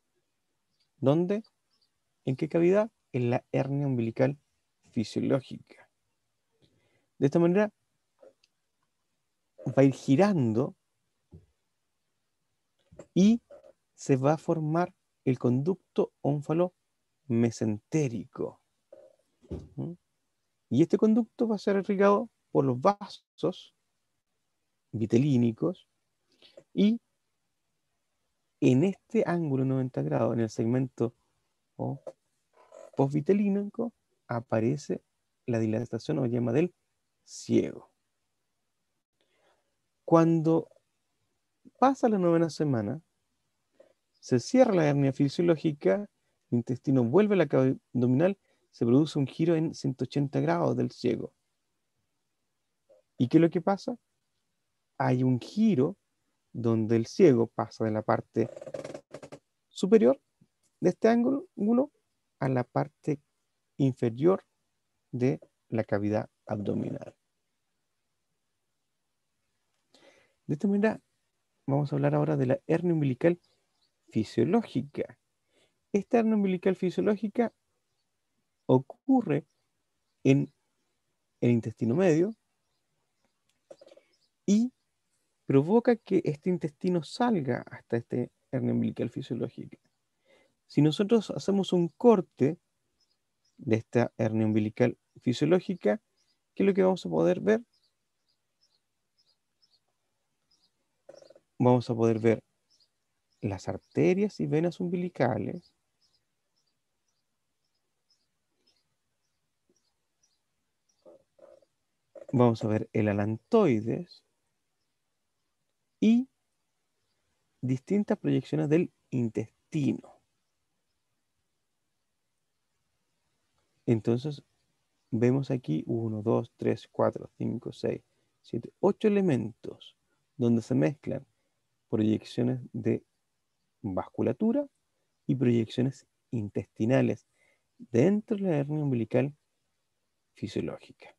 ¿Dónde? ¿En qué cavidad? En la hernia umbilical fisiológica. De esta manera va a ir girando y se va a formar el conducto ónfalo-mesentérico. Y este conducto va a ser irrigado por los vasos vitelínicos, y en este ángulo 90 grados, en el segmento posvitelínico, aparece la dilatación o llama del ciego. Cuando pasa la novena semana, se cierra la hernia fisiológica, el intestino vuelve a la cavidad abdominal, se produce un giro en 180 grados del ciego. ¿Y qué es lo que pasa? Hay un giro donde el ciego pasa de la parte superior de este ángulo a la parte inferior de la cavidad abdominal. De esta manera, vamos a hablar ahora de la hernia umbilical fisiológica. Esta hernia umbilical fisiológica ocurre en el intestino medio y provoca que este intestino salga hasta esta hernia umbilical fisiológica. Si nosotros hacemos un corte de esta hernia umbilical fisiológica, ¿qué es lo que vamos a poder ver? Vamos a poder ver las arterias y venas umbilicales, vamos a ver el alantoides y distintas proyecciones del intestino. Entonces, vemos aquí 1, 2, 3, 4, 5, 6, 7, 8 elementos donde se mezclan proyecciones de vasculatura y proyecciones intestinales dentro de la hernia umbilical fisiológica.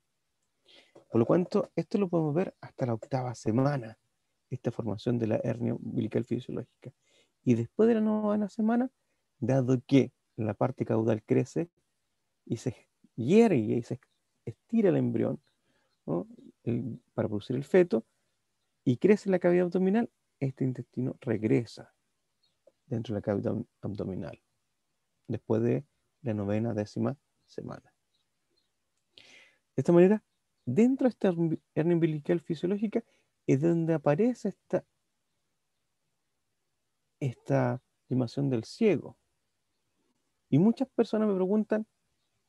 Por lo tanto, esto lo podemos ver hasta la 8ª semana, esta formación de la hernia umbilical fisiológica. Y después de la 9ª semana, dado que la parte caudal crece y se hiergue y se estira el embrión, ¿no? Para producir el feto, y crece la cavidad abdominal, este intestino regresa dentro de la cavidad abdominal, después de la 9ª, 10ª semana. De esta manera, dentro de esta hernia umbilical fisiológica es donde aparece esta llamación del ciego. Y muchas personas me preguntan,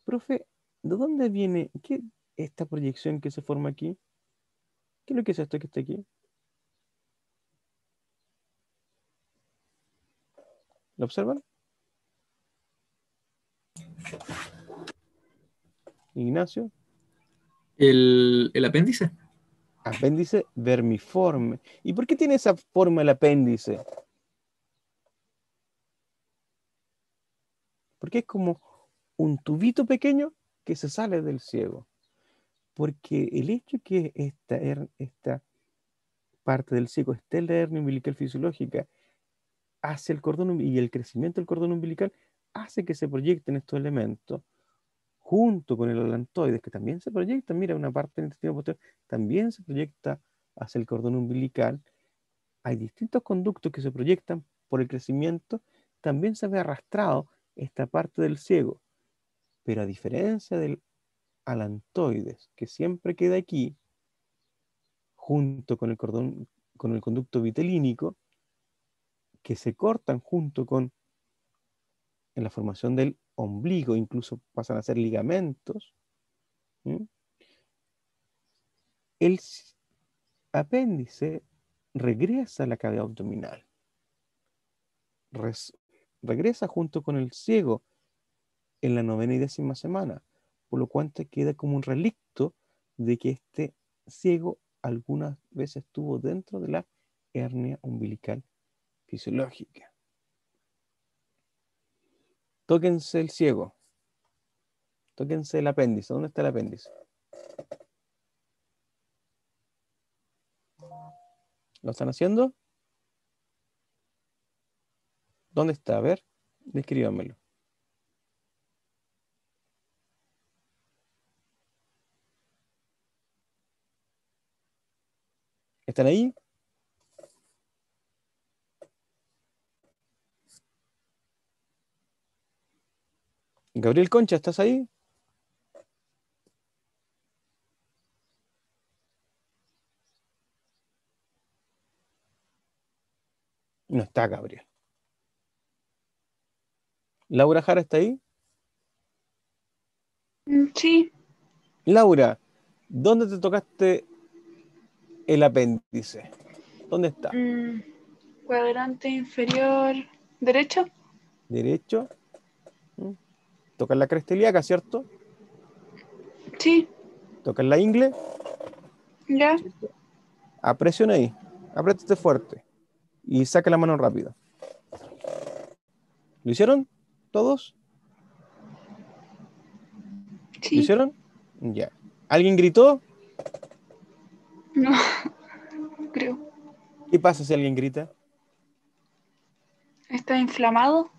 profe, ¿de dónde viene esta proyección que se forma aquí? ¿Qué es lo que es esto que está aquí? ¿Lo observan? Ignacio. El apéndice. Apéndice vermiforme. ¿Y por qué tiene esa forma el apéndice? Porque es como un tubito pequeño que se sale del ciego. Porque el hecho que esta parte del ciego esté en la hernia umbilical fisiológica hace el cordón y el crecimiento del cordón umbilical hace que se proyecten estos elementos junto con el alantoides, que también se proyecta, mira, una parte del intestino posterior también se proyecta hacia el cordón umbilical. Hay distintos conductos que se proyectan por el crecimiento, también se ve arrastrado esta parte del ciego, pero a diferencia del alantoides, que siempre queda aquí, junto con el cordón, con el conducto vitelínico, que se cortan junto con en la formación del ombligo, incluso pasan a ser ligamentos. ¿Mm? El apéndice regresa a la cavidad abdominal, regresa junto con el ciego en la 9ª y 10ª semana, por lo cual queda como un relicto de que este ciego algunas veces estuvo dentro de la hernia umbilical fisiológica. Tóquense el ciego, tóquense el apéndice. ¿Dónde está el apéndice? ¿Lo están haciendo? ¿Dónde está? A ver, descríbanmelo. ¿Están ahí? Gabriel Concha, ¿estás ahí? No está Gabriel. ¿Laura Jara está ahí? Sí, Laura, ¿dónde te tocaste el apéndice? ¿Dónde está? cuadrante inferior derecho. ¿Derecho? ¿Mm? Toca la cresta ilíaca, ¿cierto? Sí, Toca la ingle. ya. Presiona ahí. Apriétate fuerte. Y saca la mano rápido. ¿Lo hicieron? ¿Todos? ¿Lo Sí, hicieron? Ya. ¿Alguien gritó? no, creo. ¿Qué pasa si alguien grita? Está inflamado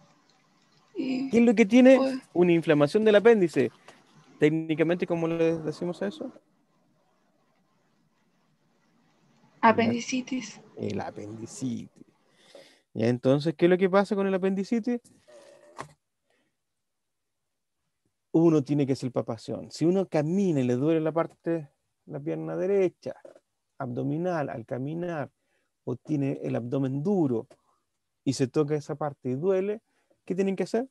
y ¿Qué es lo que tiene? pues, Una inflamación del apéndice. Técnicamente, ¿cómo le decimos a eso? apendicitis. El apendicitis. Y entonces, ¿qué es lo que pasa con el apendicitis? Uno tiene que hacer palpación. Si uno camina y le duele la pierna derecha, abdominal, al caminar, o tiene el abdomen duro y se toca esa parte y duele, ¿qué tienen que hacer?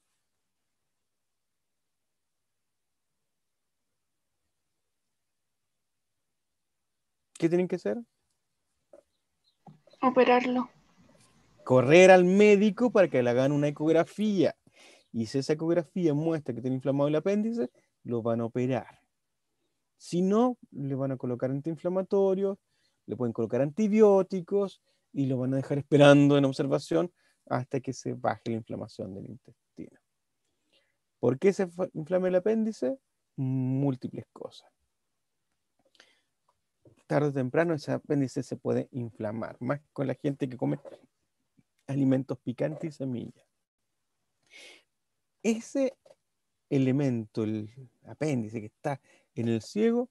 ¿Qué tienen que hacer? Operarlo. Correr al médico para que le hagan una ecografía. Y si esa ecografía muestra que tiene inflamado el apéndice, lo van a operar. Si no, le van a colocar antiinflamatorios, le pueden colocar antibióticos y lo van a dejar esperando en observación hasta que se baje la inflamación del intestino. ¿Por qué se inflama el apéndice? Múltiples cosas. Tarde o temprano ese apéndice se puede inflamar, más con la gente que come alimentos picantes y semillas. Ese elemento, el apéndice que está en el ciego,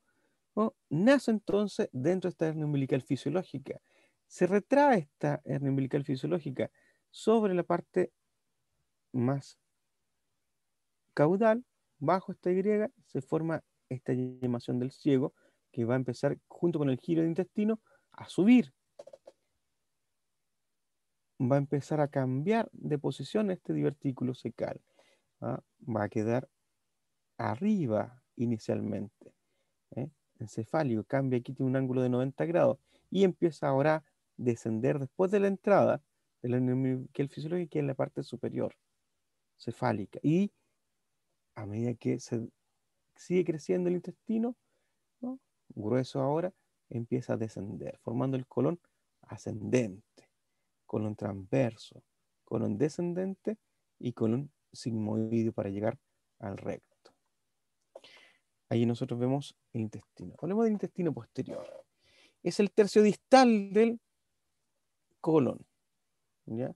¿no? Nace entonces dentro de esta hernia umbilical fisiológica. Se retrae esta hernia umbilical fisiológica sobre la parte más caudal, bajo esta Y, se forma esta yemación del ciego que va a empezar junto con el giro del intestino a subir. Va a empezar a cambiar de posición este divertículo cecal. ¿Ah? Va a quedar arriba inicialmente. Encefálico, cambia aquí, tiene un ángulo de 90 grados y empieza ahora a descender después de la entrada de la hernia umbilical fisiológica, que es la parte superior, cefálica. Y a medida que se sigue creciendo el intestino, ¿no? Grueso ahora, empieza a descender, formando el colon ascendente, colon transverso, colon descendente y colon sigmoideo para llegar al recto. Ahí nosotros vemos el intestino. Hablemos del intestino posterior. Es el tercio distal del colon, ¿ya?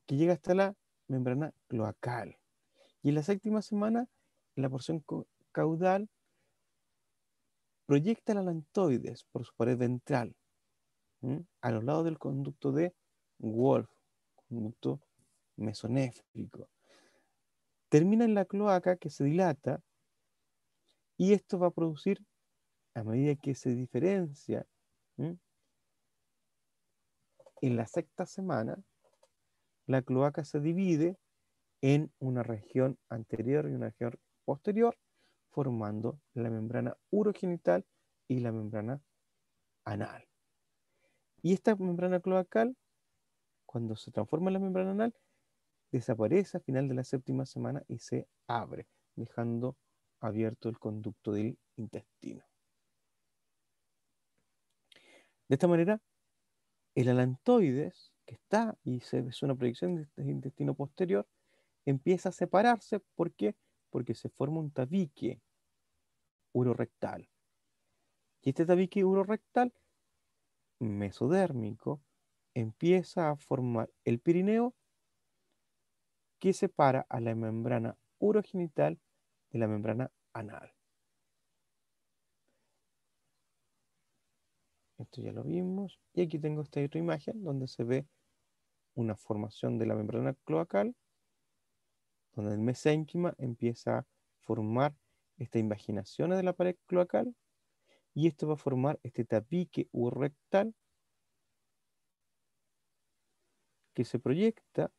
Que llega hasta la membrana cloacal. Y en la séptima semana, la porción caudal proyecta el alantoides por su pared ventral, a los lados del conducto de Wolf, conducto mesonéfrico. Termina en la cloaca que se dilata y esto va a producir, a medida que se diferencia, en la sexta semana, la cloaca se divide en una región anterior y una región posterior, formando la membrana urogenital y la membrana anal. Y esta membrana cloacal, cuando se transforma en la membrana anal, desaparece a final de la séptima semana y se abre, dejando abierto el conducto del intestino. De esta manera, el alantoides, que está y se ve una proyección del intestino posterior, empieza a separarse. ¿Por qué? Porque se forma un tabique urorectal. Y este tabique urorectal mesodérmico empieza a formar el perineo que separa a la membrana urogenital de la membrana anal. Esto ya lo vimos. Y aquí tengo esta otra imagen donde se ve una formación de la membrana cloacal, donde el mesénquima empieza a formar estas invaginaciones de la pared cloacal, y esto va a formar este tabique urorectal que se proyecta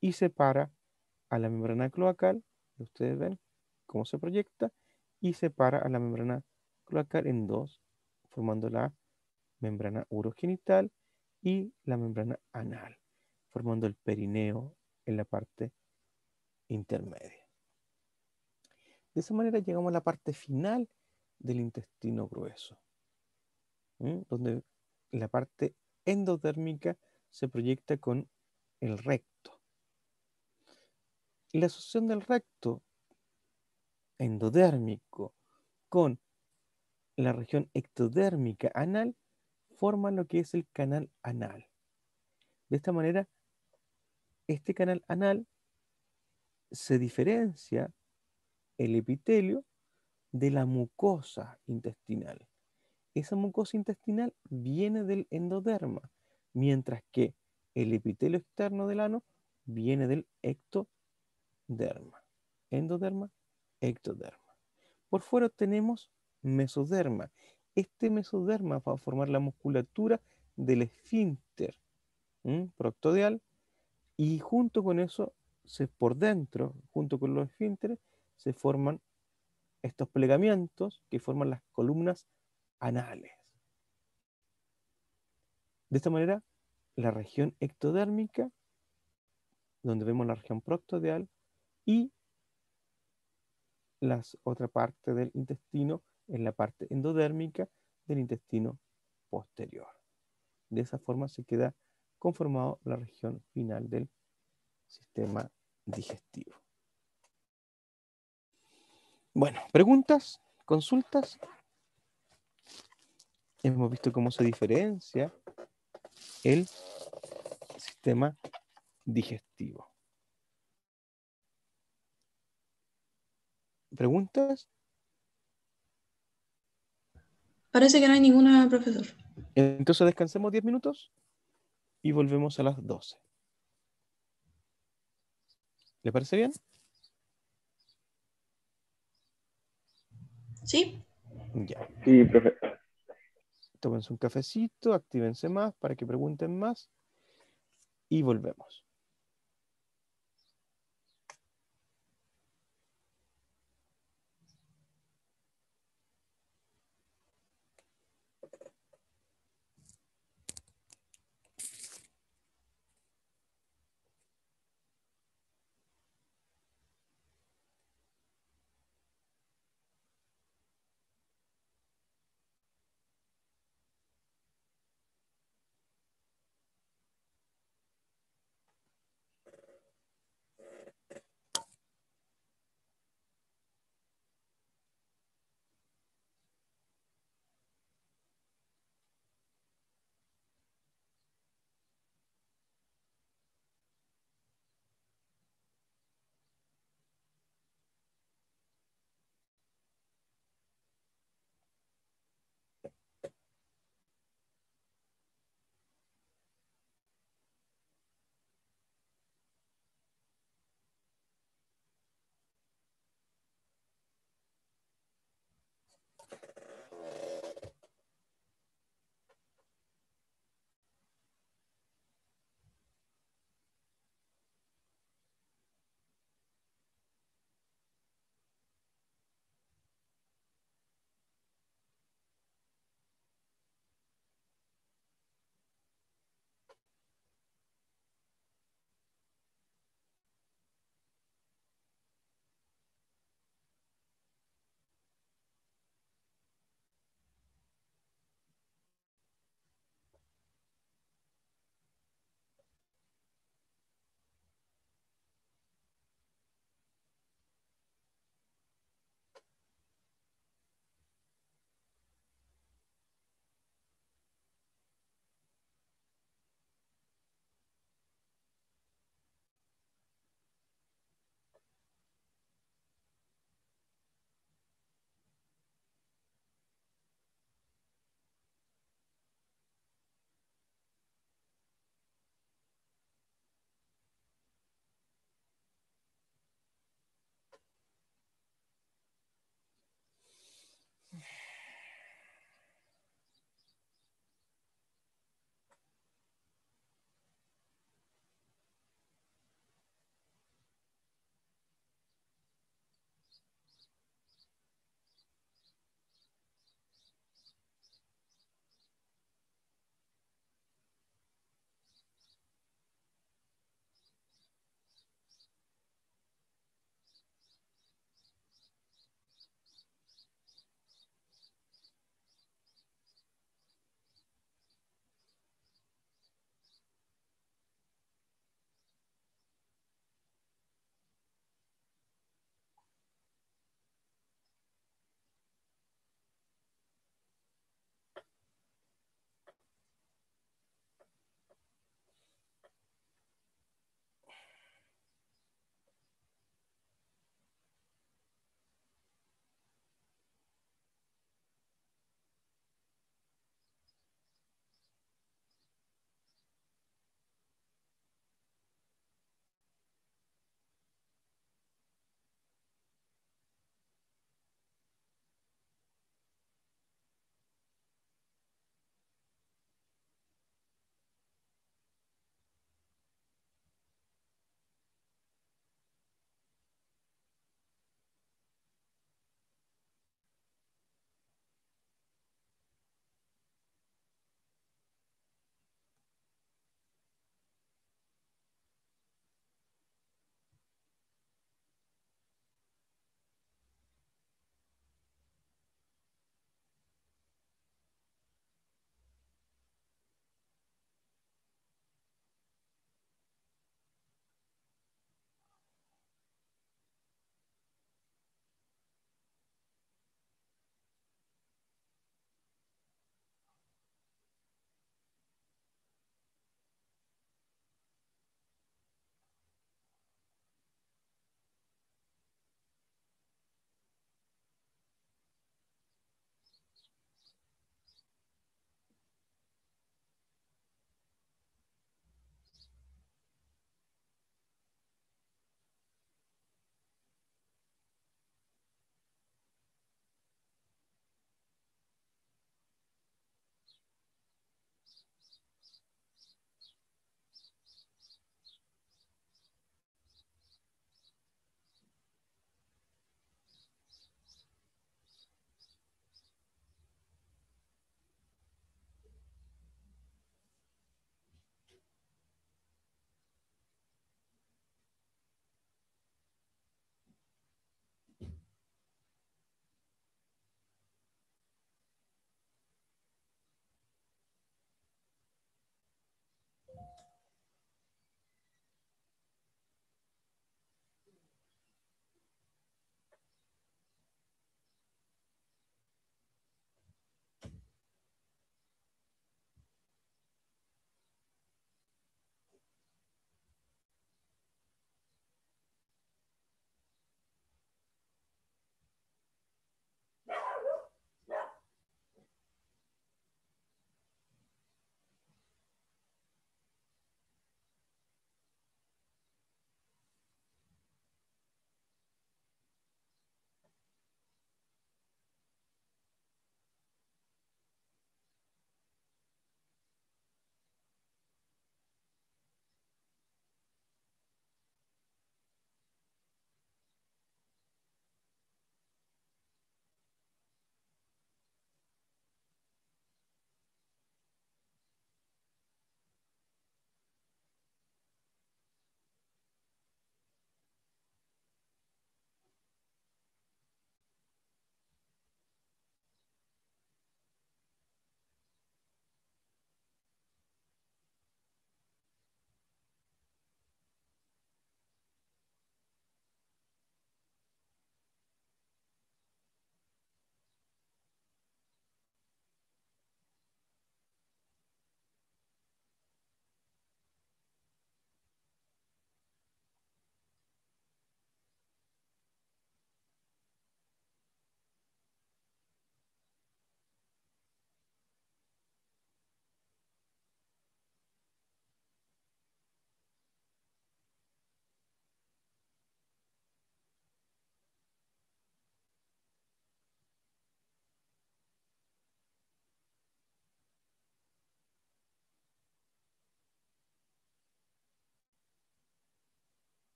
y separa a la membrana cloacal. Ustedes ven cómo se proyecta y separa a la membrana cloacal en dos, formando la membrana urogenital y la membrana anal, formando el perineo en la parte intermedia. De esa manera llegamos a la parte final del intestino grueso, donde la parte endodérmica se proyecta con el recto. Y la asociación del recto endodérmico con la región ectodérmica anal forma lo que es el canal anal. De esta manera, este canal anal se diferencia el epitelio de la mucosa intestinal. Esa mucosa intestinal viene del endoderma, mientras que el epitelio externo del ano viene del ectoderma. Endoderma, ectoderma. Por fuera tenemos mesoderma. Este mesoderma va a formar la musculatura del esfínter proctodeal, y junto con eso, por dentro, junto con los esfínteres, se forman estos plegamientos que forman las columnas anales. De esta manera, la región ectodérmica, donde vemos la región proctodeal, y la otra parte del intestino es la parte endodérmica del intestino posterior. De esa forma se queda conformado la región final del sistema digestivo. Bueno, preguntas, consultas. Hemos visto cómo se diferencia el sistema digestivo. ¿Preguntas? Parece que no hay ninguna, profesor. Entonces descansemos 10 minutos y volvemos a las 12. ¿Le parece bien? ¿Sí? Ya. Sí, profe. Tómense un cafecito, actívense más para que pregunten más y volvemos.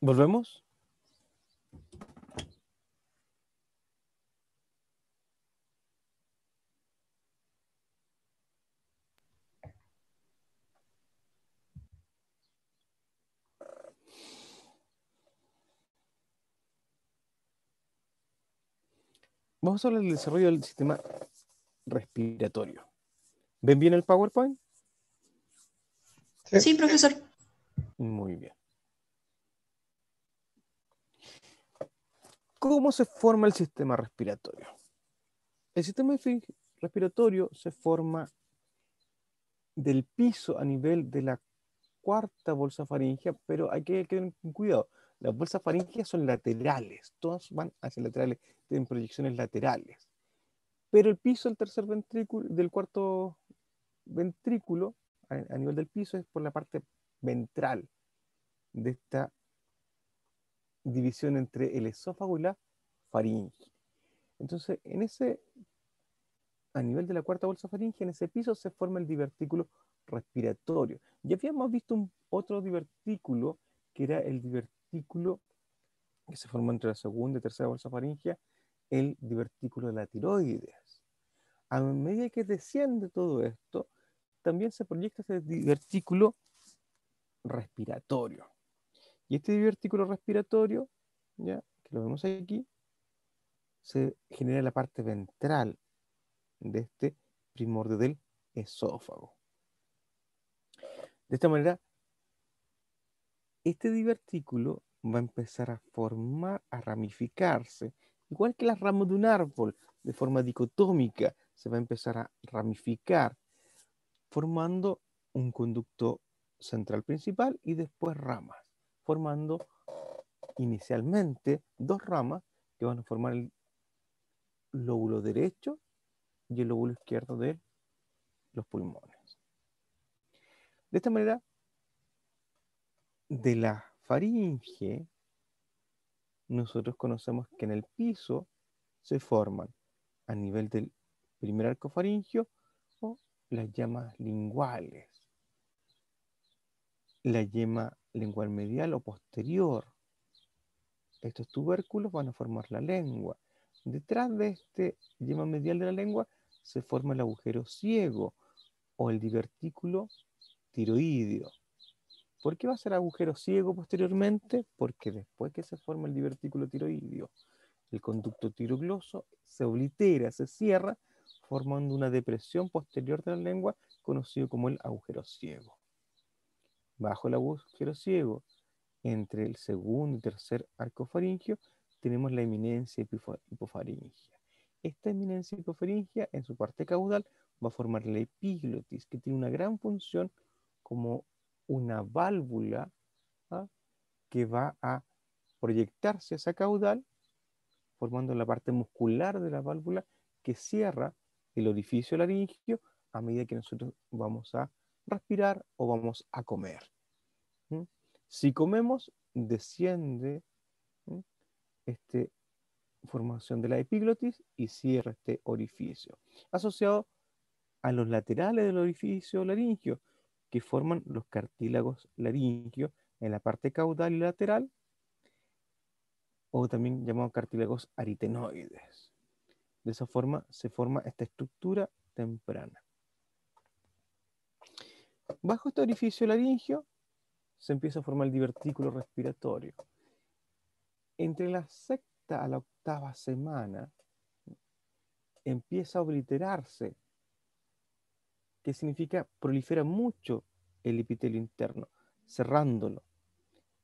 ¿Volvemos? Vamos a hablar del desarrollo del sistema respiratorio. ¿Ven bien el PowerPoint? Sí, profesor. Muy bien. ¿Cómo se forma el sistema respiratorio? El sistema respiratorio se forma del piso a nivel de la cuarta bolsa faríngea, pero hay que tener cuidado. Las bolsas faríngeas son laterales, todas van hacia laterales, tienen proyecciones laterales. Pero el piso del tercer ventrículo, del cuarto ventrículo, a nivel del piso, es por la parte ventral de esta división entre el esófago y la faringe. Entonces, a nivel de la cuarta bolsa faríngea, en ese piso se forma el divertículo respiratorio. Ya habíamos visto otro divertículo, que era el divertículo que se forma entre la segunda y tercera bolsa faríngea, el divertículo de la tiroides. A medida que desciende todo esto, también se proyecta ese divertículo respiratorio. Y este divertículo respiratorio, ya que lo vemos aquí, se genera en la parte ventral de este primordio del esófago. De esta manera, este divertículo va a empezar a formar, a ramificarse, igual que las ramas de un árbol, de forma dicotómica, se va a empezar a ramificar, formando un conducto central principal y después ramas, formando inicialmente dos ramas que van a formar el lóbulo derecho y el lóbulo izquierdo de los pulmones. De esta manera, de la faringe, nosotros conocemos que en el piso se forman a nivel del primer arco faringio o las llamas linguales, la yema lingual medial o posterior. Estos tubérculos van a formar la lengua. Detrás de este yema medial de la lengua se forma el agujero ciego o el divertículo tiroideo. ¿Por qué va a ser agujero ciego posteriormente? Porque después que se forma el divertículo tiroideo, el conducto tirogloso se oblitera, se cierra, formando una depresión posterior de la lengua, conocido como el agujero ciego. Bajo el agujero ciego, entre el segundo y tercer arco faríngeo, tenemos la eminencia hipofaringia. Esta eminencia hipofaringia, en su parte caudal, va a formar la epiglotis, que tiene una gran función como una válvula, ¿ah?, que va a proyectarse hacia caudal, formando la parte muscular de la válvula que cierra el orificio laringio a medida que nosotros vamos a respirar o vamos a comer. ¿Mm? Si comemos, desciende esta formación de la epiglotis y cierra este orificio, asociado a los laterales del orificio laringio, que forman los cartílagos laringios en la parte caudal y lateral, o también llamados cartílagos aritenoides. De esa forma se forma esta estructura temprana. Bajo este orificio laringio se empieza a formar el divertículo respiratorio. Entre la sexta a la octava semana empieza a obliterarse, que significa prolifera mucho el epitelio interno, cerrándolo.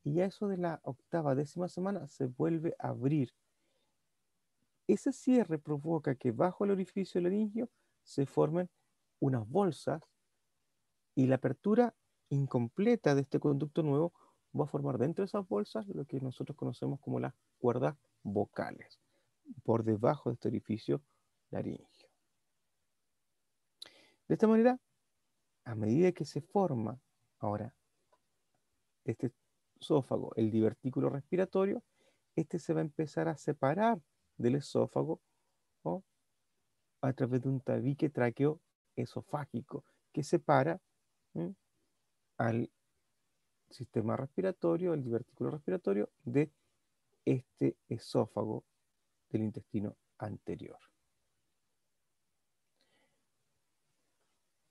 Y a eso de la octava, décima semana se vuelve a abrir. Ese cierre provoca que bajo el orificio laringio se formen unas bolsas y la apertura incompleta de este conducto nuevo va a formar dentro de esas bolsas lo que nosotros conocemos como las cuerdas vocales, por debajo de este orificio laringio. De esta manera, a medida que se forma ahora este esófago, el divertículo respiratorio, este se va a empezar a separar del esófago, ¿no?, a través de un tabique tráqueo esofágico que separa al sistema respiratorio, el divertículo respiratorio de este esófago del intestino anterior.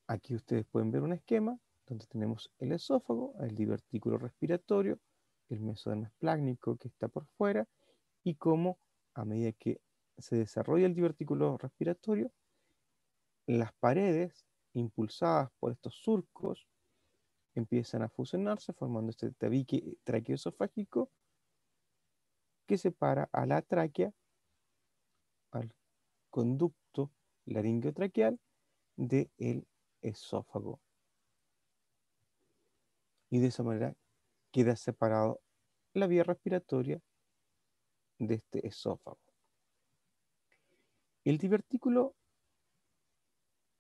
Aquí ustedes pueden ver un esquema donde tenemos el esófago, el divertículo respiratorio, el mesoderma esplácnico que está por fuera, y cómo a medida que se desarrolla el divertículo respiratorio, las paredes impulsadas por estos surcos empiezan a fusionarse formando este tabique traqueoesofágico que separa a la tráquea, al conducto laringotraqueal del esófago. Y de esa manera queda separado la vía respiratoria de este esófago. El divertículo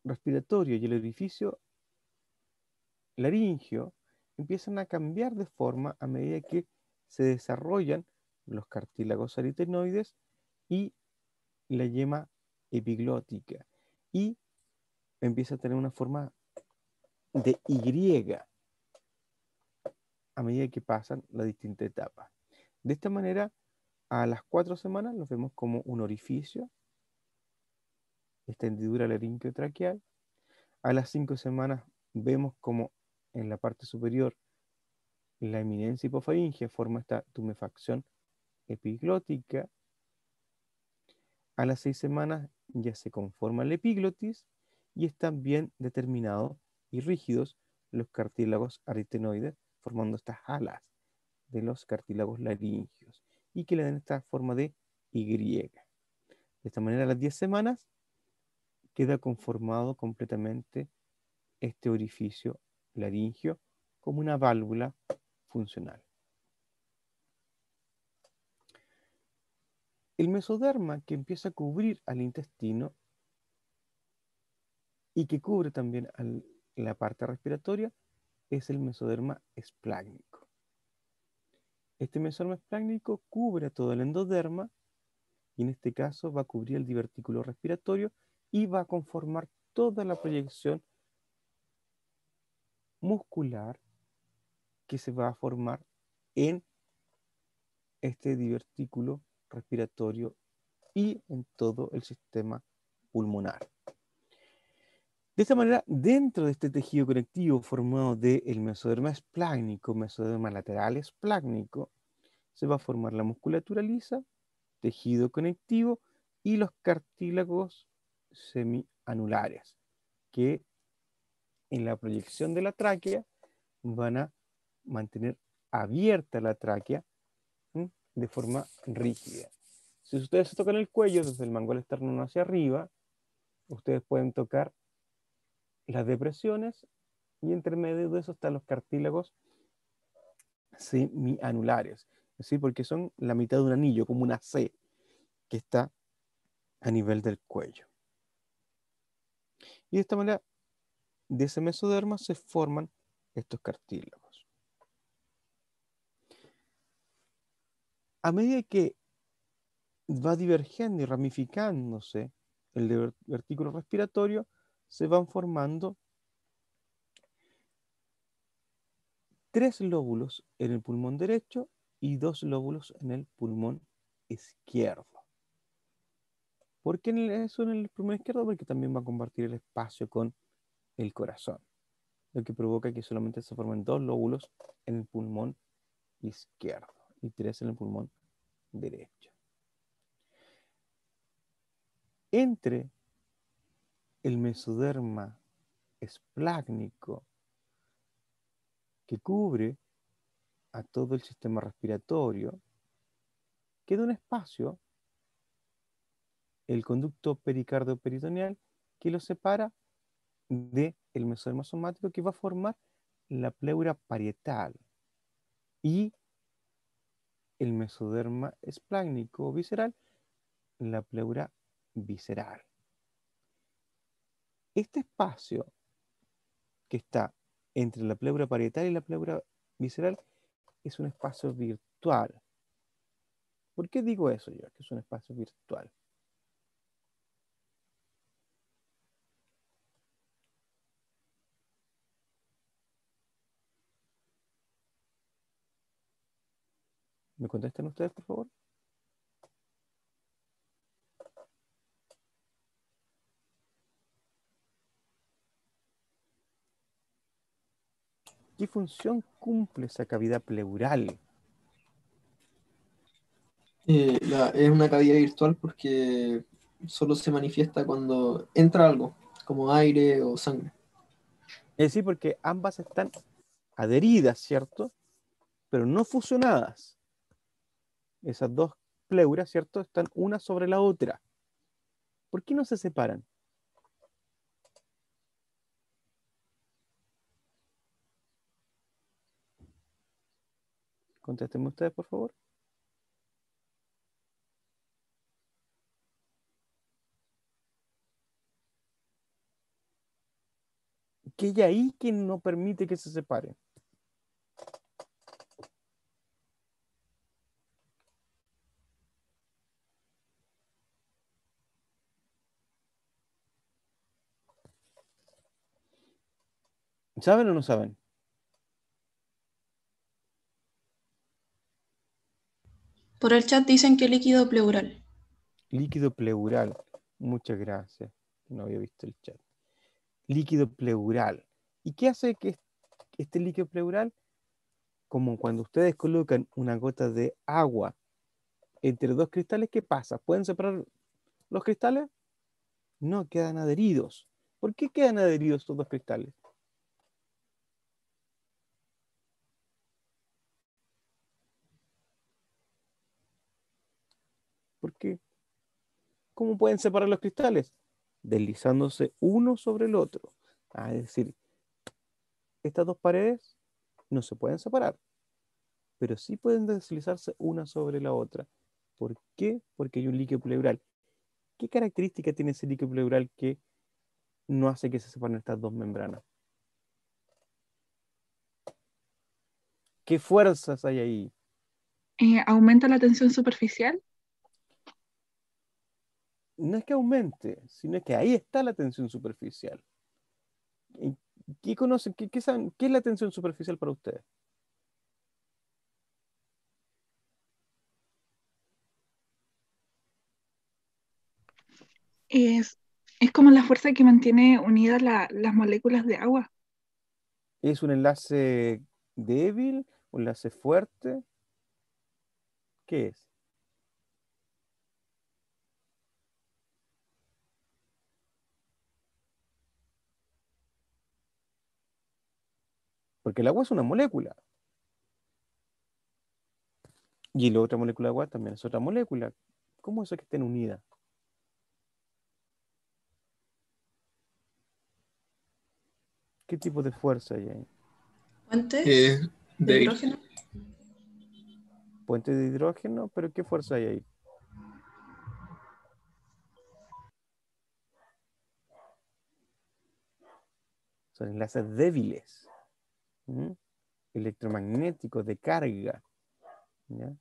respiratorio y el orificio laringio empiezan a cambiar de forma a medida que se desarrollan los cartílagos aritenoides y la yema epiglótica, y empieza a tener una forma de Y a medida que pasan las distintas etapas. De esta manera, a las 4 semanas nos vemos como un orificio, esta hendidura laringotraqueal. A las 5 semanas vemos como en la parte superior la eminencia hipofaringia forma esta tumefacción epiglótica. A las 6 semanas ya se conforma la epiglotis y están bien determinados y rígidos los cartílagos aritenoides, formando estas alas de los cartílagos laringios y que le dan esta forma de Y. De esta manera, a las 10 semanas queda conformado completamente este orificio laringio como una válvula funcional. El mesoderma que empieza a cubrir al intestino y que cubre también la parte respiratoria es el mesoderma esplácnico. Este mesoderma esplácnico cubre todo el endoderma y en este caso va a cubrir el divertículo respiratorio y va a conformar toda la proyección muscular que se va a formar en este divertículo respiratorio y en todo el sistema pulmonar. De esta manera, dentro de este tejido conectivo formado del mesoderma esplácnico, mesoderma lateral esplácnico, se va a formar la musculatura lisa, tejido conectivo y los cartílagos semianulares, que en la proyección de la tráquea van a mantener abierta la tráquea de forma rígida. Si ustedes se tocan el cuello desde el mangual externo hacia arriba, ustedes pueden tocar las depresiones y entre medio de eso están los cartílagos semianulares, ¿sí? Porque son la mitad de un anillo, como una C, que está a nivel del cuello. Y de esta manera, de ese mesoderma se forman estos cartílagos. A medida que va divergiendo y ramificándose el divertículo respiratorio, se van formando 3 lóbulos en el pulmón derecho y 2 lóbulos en el pulmón izquierdo. ¿Por qué eso en el pulmón izquierdo? Porque también va a compartir el espacio con el corazón, lo que provoca que solamente se formen 2 lóbulos en el pulmón izquierdo y 3 en el pulmón derecho. Entre el mesoderma esplácnico que cubre a todo el sistema respiratorio, queda un espacio, el conducto pericardio-peritoneal, que lo separa del mesoderma somático, que va a formar la pleura parietal, y el mesoderma esplácnico visceral, la pleura visceral. Este espacio que está entre la pleura parietal y la pleura visceral es un espacio virtual. ¿Por qué digo eso yo? Que es un espacio virtual. ¿Me contestan ustedes, por favor? ¿Qué función cumple esa cavidad pleural? Es una cavidad virtual porque solo se manifiesta cuando entra algo, como aire o sangre. Es decir, porque ambas están adheridas, ¿cierto? Pero no fusionadas. Esas dos pleuras, ¿cierto? Están una sobre la otra. ¿Por qué no se separan? Contéstenme ustedes, por favor. ¿Qué hay ahí que no permite que se separen? ¿Saben o no saben? Por el chat dicen que líquido pleural. Líquido pleural. Muchas gracias. No había visto el chat. Líquido pleural. ¿Y qué hace que este líquido pleural? Como cuando ustedes colocan una gota de agua entre dos cristales, ¿qué pasa? ¿Pueden separar los cristales? No, quedan adheridos. ¿Por qué quedan adheridos estos dos cristales? Porque, ¿cómo pueden separar los cristales? Deslizándose uno sobre el otro. Es decir, estas dos paredes no se pueden separar, pero sí pueden deslizarse una sobre la otra. ¿Por qué? Porque hay un líquido pleural. ¿Qué característica tiene ese líquido pleural que no hace que se separen estas dos membranas? ¿Qué fuerzas hay ahí? Aumenta la tensión superficial. No es que aumente, sino que ahí está la tensión superficial. ¿Qué conocen? ¿Qué saben? ¿Qué es la tensión superficial para ustedes? Es, es como la fuerza que mantiene unidas las moléculas de agua. ¿Es un enlace débil? ¿Un enlace fuerte? ¿Qué es? Porque el agua es una molécula. Y la otra molécula de agua también es otra molécula. ¿Cómo es eso que estén unidas? ¿Qué tipo de fuerza hay ahí? Puentes de Débil. hidrógeno. Puente de hidrógeno, pero ¿qué fuerza hay ahí? Son enlaces débiles, ¿m? Electromagnéticos, de carga. ¿Ya?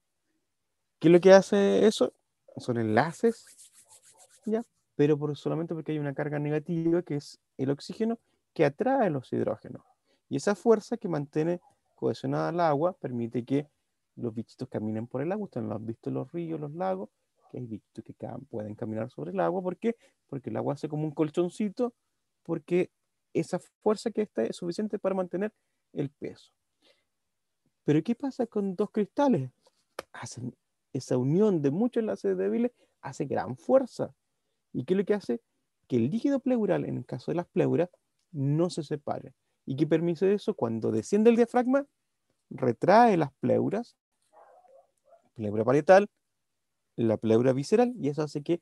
¿Qué es lo que hace eso? Son enlaces, ¿ya? Pero solamente porque hay una carga negativa, que es el oxígeno, que atrae los hidrógenos. Y esa fuerza que mantiene cohesionada el agua permite que los bichitos caminen por el agua. Ustedes lo han visto en los ríos, los lagos, que hay bichitos que pueden caminar sobre el agua. ¿Por qué? Porque el agua hace como un colchoncito, porque esa fuerza que está es suficiente para mantener el peso. Pero ¿qué pasa con dos cristales? Hacen esa unión de muchos enlaces débiles, hace gran fuerza. ¿Y qué es lo que hace? Que el líquido pleural, en el caso de las pleuras, no se separe. ¿Y qué permite eso? Cuando desciende el diafragma, retrae las pleuras, pleura parietal, la pleura visceral, y eso hace que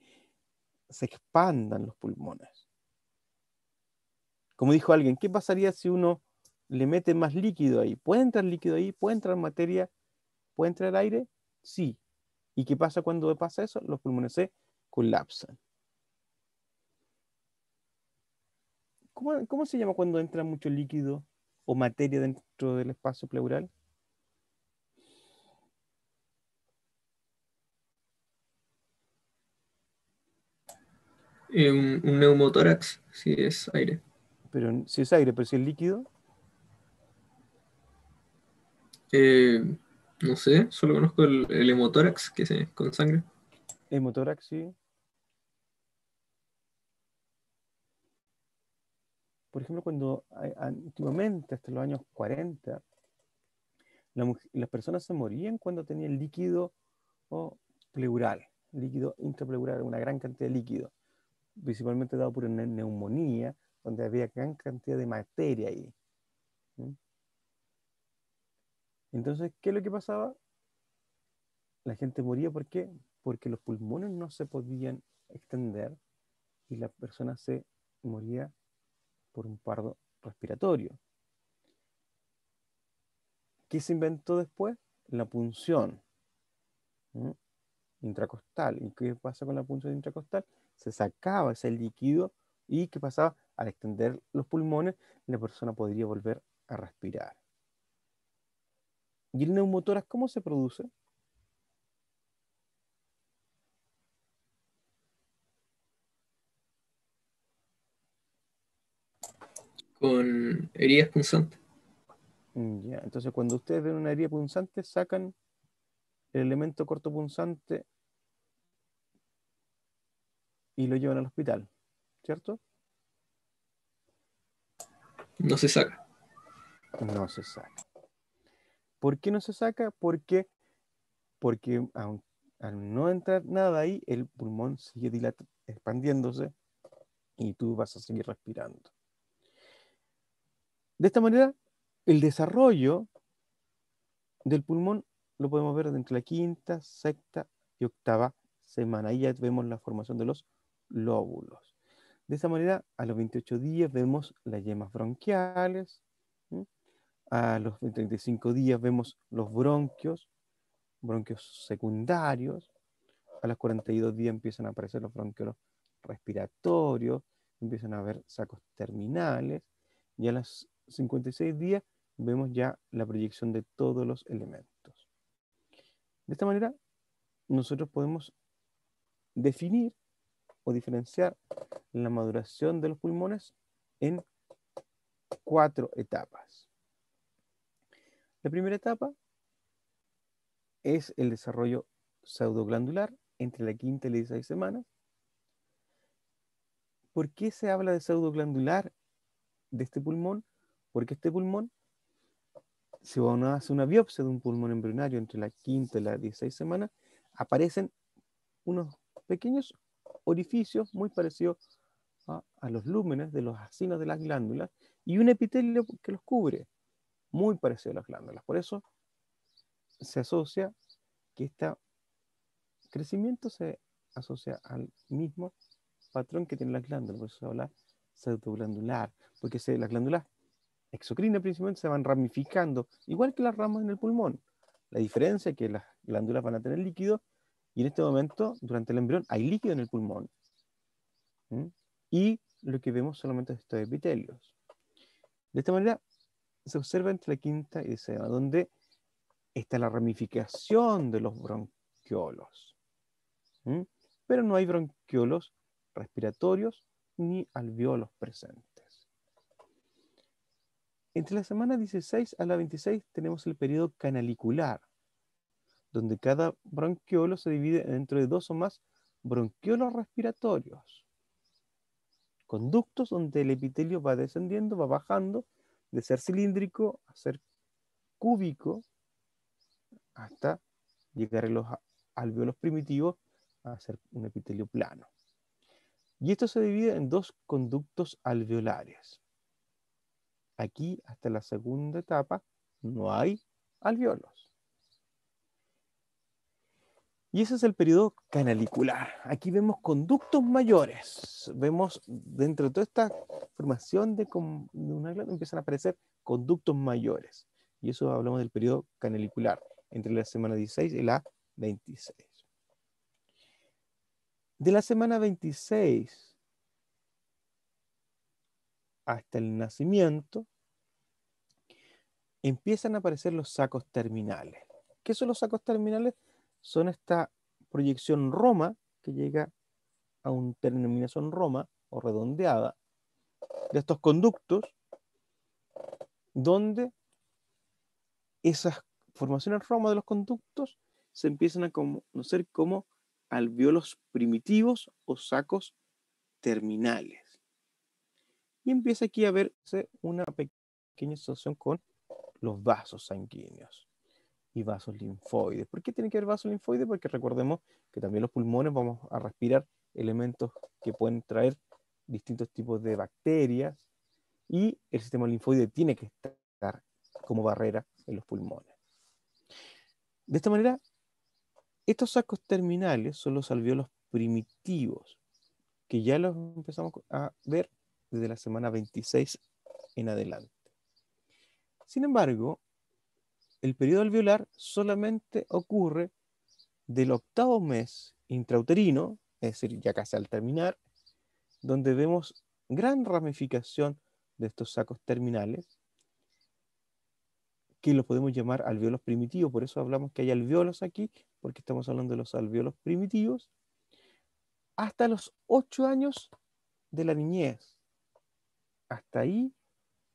se expandan los pulmones. Como dijo alguien, ¿qué pasaría si uno le mete más líquido ahí? ¿Puede entrar líquido ahí? ¿Puede entrar materia? ¿Puede entrar aire? Sí. ¿Y qué pasa cuando pasa eso? Los pulmones se colapsan. ¿Cómo se llama cuando entra mucho líquido o materia dentro del espacio pleural? Un neumotórax, si es aire. Pero si es aire, pero si es líquido, No No sé, solo conozco el hemotórax, que es con sangre. Hemotórax, sí. Por ejemplo, cuando antiguamente, hasta los años 40, las personas se morían cuando tenían líquido pleural, líquido intrapleural, una gran cantidad de líquido, principalmente dado por una neumonía, donde había gran cantidad de materia ahí. ¿Mm? Entonces, ¿qué es lo que pasaba? La gente moría, ¿por qué? Porque los pulmones no se podían extender y la persona se moría por un paro respiratorio. ¿Qué se inventó después? La punción intracostal. ¿Y qué pasa con la punción intracostal? Se sacaba ese líquido y ¿qué pasaba? Al extender los pulmones, la persona podría volver a respirar. ¿Y el neumotórax cómo se produce? Con heridas punzantes. Ya, entonces cuando ustedes ven una herida punzante, sacan el elemento cortopunzante y lo llevan al hospital, ¿cierto? No se saca. No se saca. ¿Por qué no se saca? Porque al no entrar nada ahí, el pulmón sigue expandiéndose y tú vas a seguir respirando. De esta manera, el desarrollo del pulmón lo podemos ver entre la quinta, sexta y octava semana. Ahí ya vemos la formación de los lóbulos. De esa manera, a los 28 días vemos las yemas bronquiales. ¿Sí? A los 35 días vemos los bronquios secundarios. A los 42 días empiezan a aparecer los bronquiolos respiratorios, empiezan a haber sacos terminales, y a los 56 días vemos ya la proyección de todos los elementos. De esta manera, nosotros podemos definir o diferenciar la maduración de los pulmones en 4 etapas. La primera etapa es el desarrollo pseudoglandular entre la quinta y la 16 semanas. ¿Por qué se habla de pseudoglandular de este pulmón? Porque este pulmón, si uno hace una biopsia de un pulmón embrionario entre la quinta y la 16 semanas, aparecen unos pequeños orificios muy parecidos a los lúmenes de los acinos de las glándulas y un epitelio que los cubre, muy parecido a las glándulas. Por eso se asocia que este crecimiento se asocia al mismo patrón que tiene las glándulas, por eso se habla pseudoglandular, porque las glándulas exocrinas principalmente se van ramificando, igual que las ramas en el pulmón. La diferencia es que las glándulas van a tener líquido y en este momento, durante el embrión, hay líquido en el pulmón. Y lo que vemos solamente es estos epitelios. De esta manera se observa entre la quinta y sexta, donde está la ramificación de los bronquiolos. Pero no hay bronquiolos respiratorios ni alveolos presentes. Entre la semana 16 a la 26 tenemos el periodo canalicular, donde cada bronquiolo se divide dentro de 2 o más bronquiolos respiratorios. Conductos donde el epitelio va descendiendo, va bajando, de ser cilíndrico a ser cúbico, hasta llegar a los alveolos primitivos a ser un epitelio plano. Y esto se divide en 2 conductos alveolares. Aquí, hasta la segunda etapa, no hay alveolos. Y ese es el periodo canalicular. Aquí vemos conductos mayores. Vemos dentro de toda esta formación de una glándula empiezan a aparecer conductos mayores. Y eso hablamos del periodo canalicular, entre la semana 16 y la 26. De la semana 26 hasta el nacimiento, empiezan a aparecer los sacos terminales. ¿Qué son los sacos terminales? Son esta proyección roma que llega a una terminación roma o redondeada de estos conductos, donde esas formación en Roma de los conductos se empiezan a conocer como alvéolos primitivos o sacos terminales. Y empieza aquí a verse una pequeña asociación con los vasos sanguíneos y vasos linfoides. ¿Por qué tiene que haber vasos linfoides? Porque recordemos que también los pulmones vamos a respirar elementos que pueden traer distintos tipos de bacterias y el sistema linfoide tiene que estar como barrera en los pulmones. De esta manera, estos sacos terminales son los alvéolos primitivos, que ya los empezamos a ver desde la semana 26 en adelante. Sin embargo, el periodo alveolar solamente ocurre del 8º mes intrauterino, es decir, ya casi al terminar, donde vemos gran ramificación de estos sacos terminales, que los podemos llamar alvéolos primitivos. Por eso hablamos que hay alvéolos aquí, porque estamos hablando de los alvéolos primitivos, hasta los 8 años de la niñez. Hasta ahí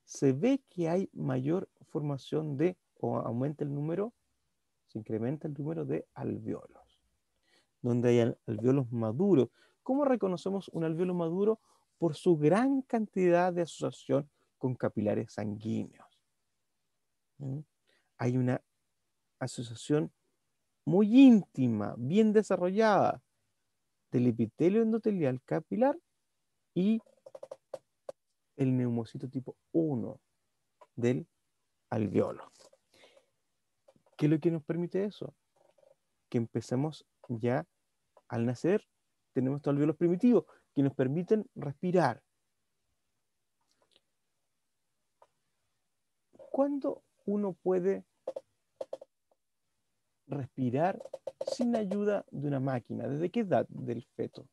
se ve que hay mayor formación de, o aumenta el número, se incrementa el número de alvéolos, donde hay alvéolos maduros. ¿Cómo reconocemos un alvéolo maduro? Por su gran cantidad de asociación con capilares sanguíneos. Hay una asociación muy íntima, bien desarrollada, del epitelio endotelial capilar y el neumocito tipo 1 del alvéolo. ¿Qué es lo que nos permite eso? Que empecemos ya al nacer, tenemos estos alvéolos primitivos que nos permiten respirar. ¿Cuándo uno puede respirar sin ayuda de una máquina? ¿Desde qué edad del feto?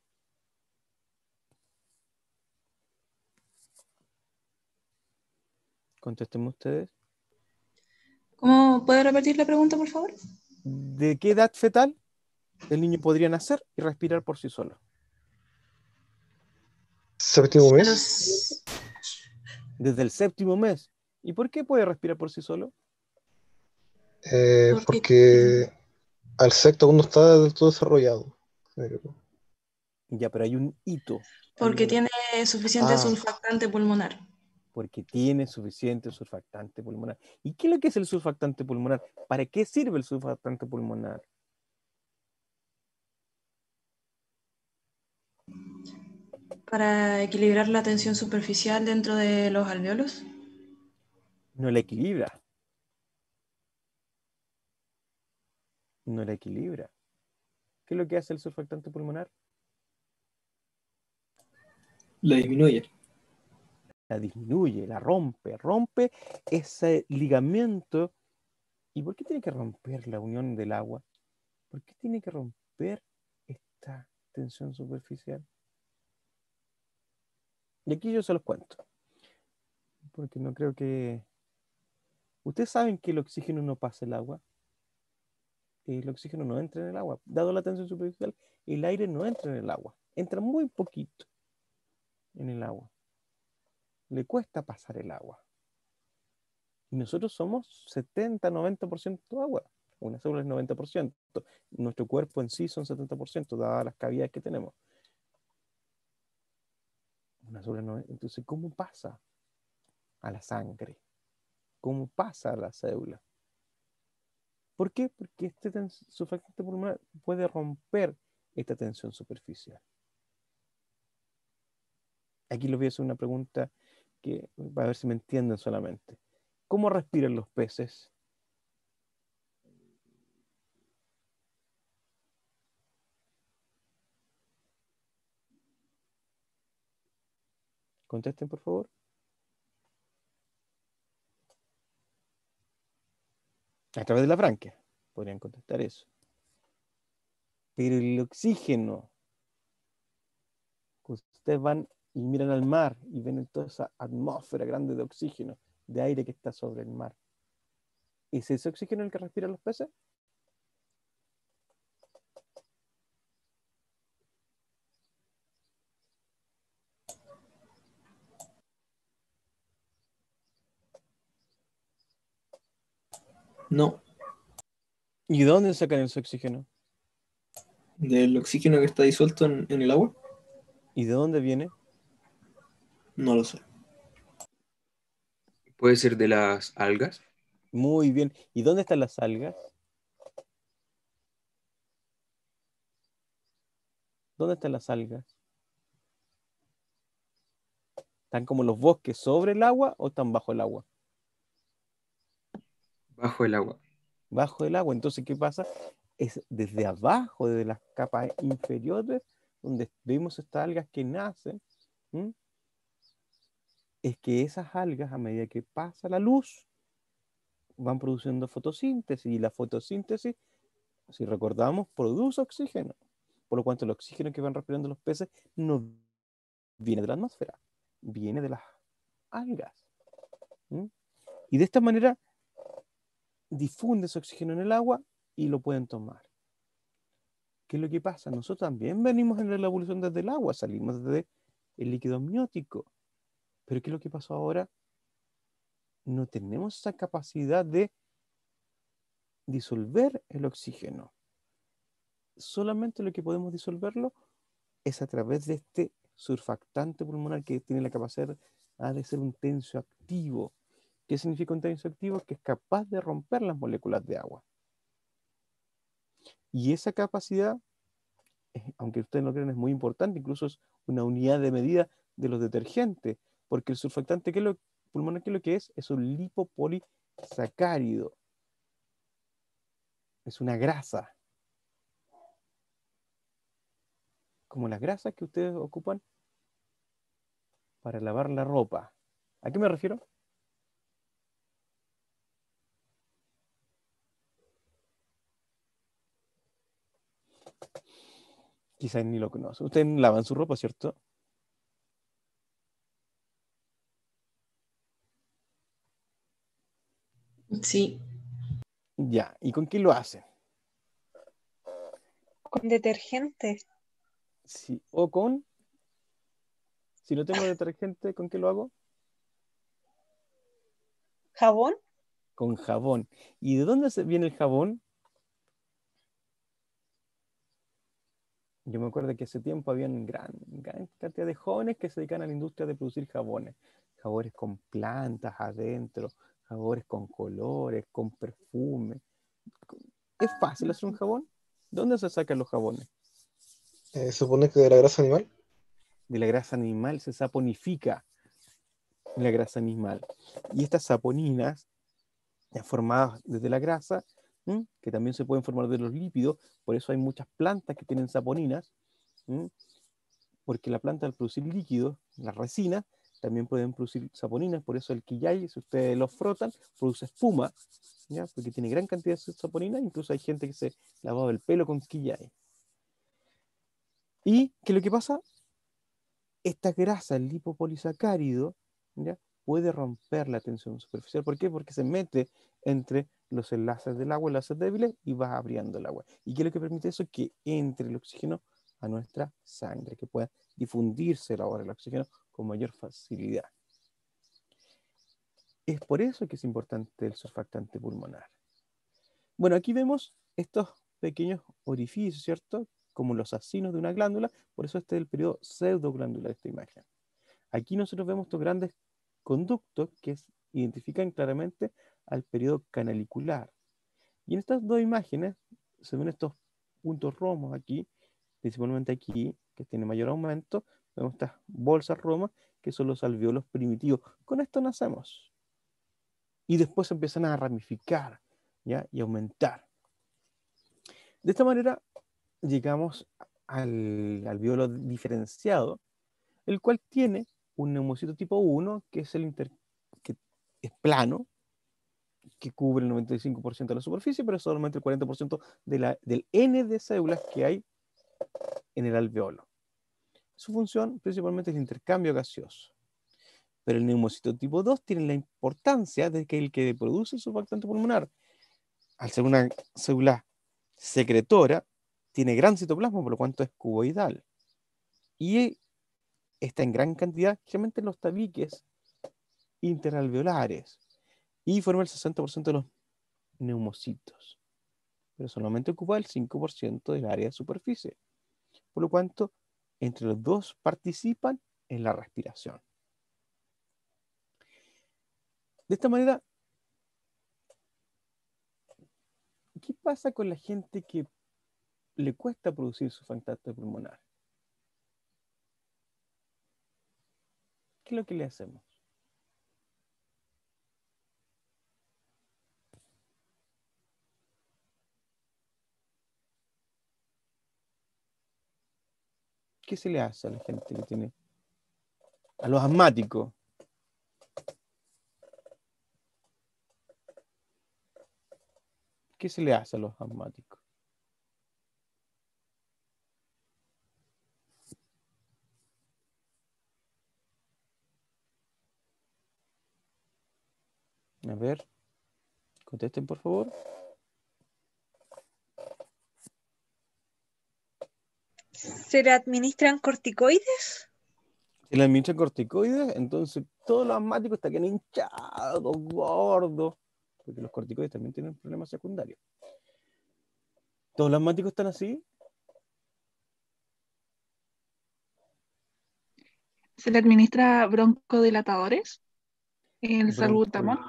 Contesten ustedes. ¿Cómo puede repetir la pregunta, por favor? ¿De qué edad fetal el niño podría nacer y respirar por sí solo? Séptimo A mes. los... Desde el 7º mes. ¿Y por qué puede respirar por sí solo? Porque, Porque al sexto aún no está del todo desarrollado. Ya, pero hay un hito. porque tiene suficiente Ah. surfactante pulmonar. Porque tiene suficiente surfactante pulmonar. ¿Y qué es lo que es el surfactante pulmonar? ¿Para qué sirve el surfactante pulmonar? Para equilibrar la tensión superficial dentro de los alvéolos. No la equilibra. No la equilibra. ¿Qué es lo que hace el surfactante pulmonar? La disminuye. La disminuye, la rompe, rompe ese ligamento. ¿Y por qué tiene que romper la unión del agua? ¿Por qué tiene que romper esta tensión superficial? Y aquí yo se los cuento, porque no creo que... Ustedes saben que el oxígeno no pasa el agua. El oxígeno no entra en el agua. Dado la tensión superficial, el aire no entra en el agua. Entra muy poquito en el agua. Le cuesta pasar el agua. Y nosotros somos 70-90% agua. Una célula es 90%. Nuestro cuerpo en sí son 70%, dadas las cavidades que tenemos. Una célula no... Entonces, ¿cómo pasa a la sangre? ¿Cómo pasa a la célula? ¿Por qué? Porque este surfactante pulmonar puede romper esta tensión superficial. Aquí les voy a hacer una pregunta que va a ver si me entienden solamente. ¿Cómo respiran los peces? Contesten, por favor. A través de la branquia. Podrían contestar eso. Pero el oxígeno, que ustedes van y miran al mar y ven toda esa atmósfera grande de oxígeno, de aire que está sobre el mar. ¿Es ese oxígeno el que respiran los peces? No. ¿Y de dónde sacan ese oxígeno? Del oxígeno que está disuelto en el agua, ¿Y de dónde viene? no lo sé. Puede ser de las algas. Muy bien. ¿Y dónde están las algas? ¿Dónde están las algas? ¿Están como los bosques sobre el agua o están bajo el agua? Bajo el agua. Bajo el agua. Entonces, ¿qué pasa? Es desde abajo, desde las capas inferiores, donde vemos estas algas que nacen. ¿Mm? Es que esas algas, a medida que pasa la luz, van produciendo fotosíntesis. Y la fotosíntesis, si recordamos, produce oxígeno. Por lo cual el oxígeno que van respirando los peces no viene de la atmósfera, viene de las algas. ¿Mm? Y de esta manera difunde ese oxígeno en el agua y lo pueden tomar. ¿Qué es lo que pasa? Nosotros también venimos en la evolución desde el agua, salimos desde el líquido amniótico. Pero ¿qué es lo que pasó ahora? No tenemos esa capacidad de disolver el oxígeno. Solamente lo que podemos disolverlo es a través de este surfactante pulmonar que tiene la capacidad de ser un tensioactivo. ¿Qué significa un tensioactivo? Que es capaz de romper las moléculas de agua. Y esa capacidad, aunque ustedes no crean, es muy importante, incluso es una unidad de medida de los detergentes, porque el surfactante pulmonar, ¿qué es lo que es? Es un lipopolisacárido. Es una grasa. Como las grasas que ustedes ocupan para lavar la ropa. ¿A qué me refiero? Quizás ni lo conocen. Ustedes lavan su ropa, ¿cierto? Sí. Ya. ¿Y con qué lo hacen? Con detergente. Sí. O con... Si no tengo detergente, ¿con qué lo hago? ¿Jabón? Con jabón. ¿Y de dónde viene el jabón? Yo me acuerdo que hace tiempo había gran cantidad de jóvenes que se dedican a la industria de producir jabones. Jabones con plantas adentro, jabones con colores, con perfume. ¿Es fácil hacer un jabón? ¿Dónde se sacan los jabones? Se supone que de la grasa animal. De la grasa animal se saponifica la grasa animal. Y estas saponinas, ya formadas desde la grasa, que también se pueden formar de los lípidos, por eso hay muchas plantas que tienen saponinas, porque la planta al producir líquidos, las resinas, también pueden producir saponinas, por eso el quillay, si ustedes lo frotan, produce espuma, ¿ya? Porque tiene gran cantidad de saponinas, incluso hay gente que se lavaba el pelo con quillay. ¿Y qué es lo que pasa? Esta grasa, el lipopolisacárido, ¿ya? Puede romper la tensión superficial. ¿Por qué? Porque se mete entre los enlaces del agua, enlaces débiles, y va abriendo el agua. ¿Y qué es lo que permite eso? Que entre el oxígeno a nuestra sangre, que pueda difundirse ahora el oxígeno con mayor facilidad. Es por eso que es importante el surfactante pulmonar. Bueno, aquí vemos estos pequeños orificios, ¿cierto? Como los acinos de una glándula, por eso este es el periodo pseudoglandular de esta imagen. Aquí nosotros vemos estos grandes conductos que identifican claramente al periodo canalicular. Y en estas dos imágenes se ven estos puntos romos aquí, principalmente aquí, que tiene mayor aumento. Vemos estas bolsas romas, que son los alveolos primitivos. Con esto nacemos. Y después empiezan a ramificar, ¿ya? Y aumentar. De esta manera llegamos al alveolo diferenciado, el cual tiene un neumocito tipo 1, que es que es plano, que cubre el 95% de la superficie, pero solamente el 40% del N de células que hay en el alveolo. Su función principalmente es el intercambio gaseoso. Pero el neumocito tipo 2 tiene la importancia de que el que produce el surfactante pulmonar, al ser una célula secretora, tiene gran citoplasma, por lo cuanto es cuboidal. Y está en gran cantidad, generalmente en los tabiques interalveolares, y forma el 60% de los neumocitos. pero solamente ocupa el 5% del área de superficie. Por lo cual, entre los dos participan en la respiración. De esta manera, ¿qué pasa con la gente que le cuesta producir surfactante pulmonar? ¿Qué es lo que le hacemos? ¿Qué se le hace a la gente que tiene, a los asmáticos? ¿Qué se le hace a los asmáticos? A ver, contesten por favor. ¿Se le administran corticoides? Si le administran corticoides, entonces todos los asmáticos están hinchados, gordos, porque los corticoides también tienen problemas secundarios. ¿Todos los asmáticos están así? ¿Se le administra broncodilatadores? ¿El salbutamol?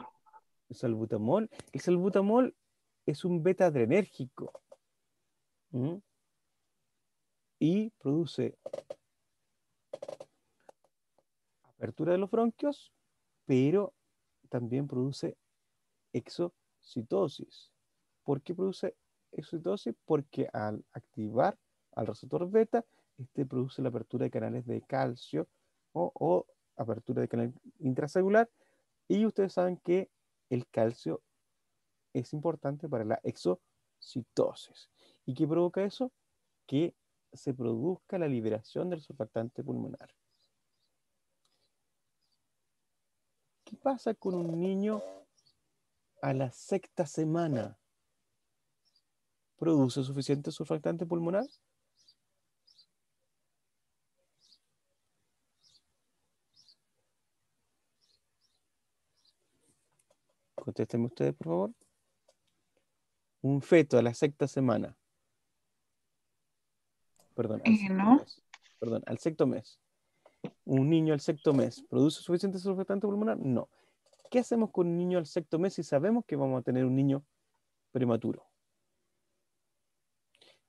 El salbutamol. El salbutamol es un beta-adrenérgico. Y produce apertura de los bronquios, pero también produce exocitosis. ¿Por qué produce exocitosis? Porque al activar al receptor beta, este produce la apertura de canales de calcio o apertura de canal intracelular, y ustedes saben que el calcio es importante para la exocitosis. ¿Y qué provoca eso? Que se produzca la liberación del surfactante pulmonar. ¿Qué pasa con un niño a la 6ª semana? ¿Produce suficiente surfactante pulmonar? Contéstenme ustedes, por favor. Un feto a la 6ª semana. Perdón, al 6º No. mes. Perdón, al 6º mes. Un niño al 6º mes, ¿produce suficiente surfactante pulmonar? No. ¿Qué hacemos con un niño al 6º mes si sabemos que vamos a tener un niño prematuro?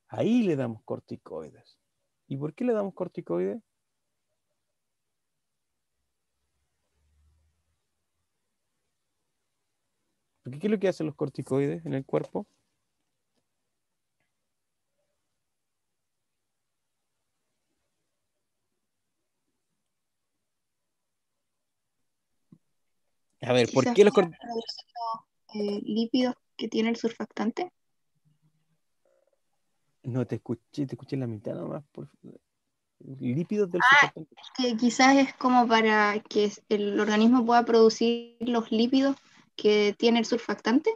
Ahí le damos corticoides. ¿Y por qué le damos corticoides? Porque ¿qué es lo que hacen los corticoides en el cuerpo? A ver, ¿por Quizás qué los para corticoides? producir los lípidos que tiene el surfactante. No te escuché la mitad nomás. Lípidos del Ah, surfactante. que quizás es como para que el organismo pueda producir los lípidos que tiene el surfactante.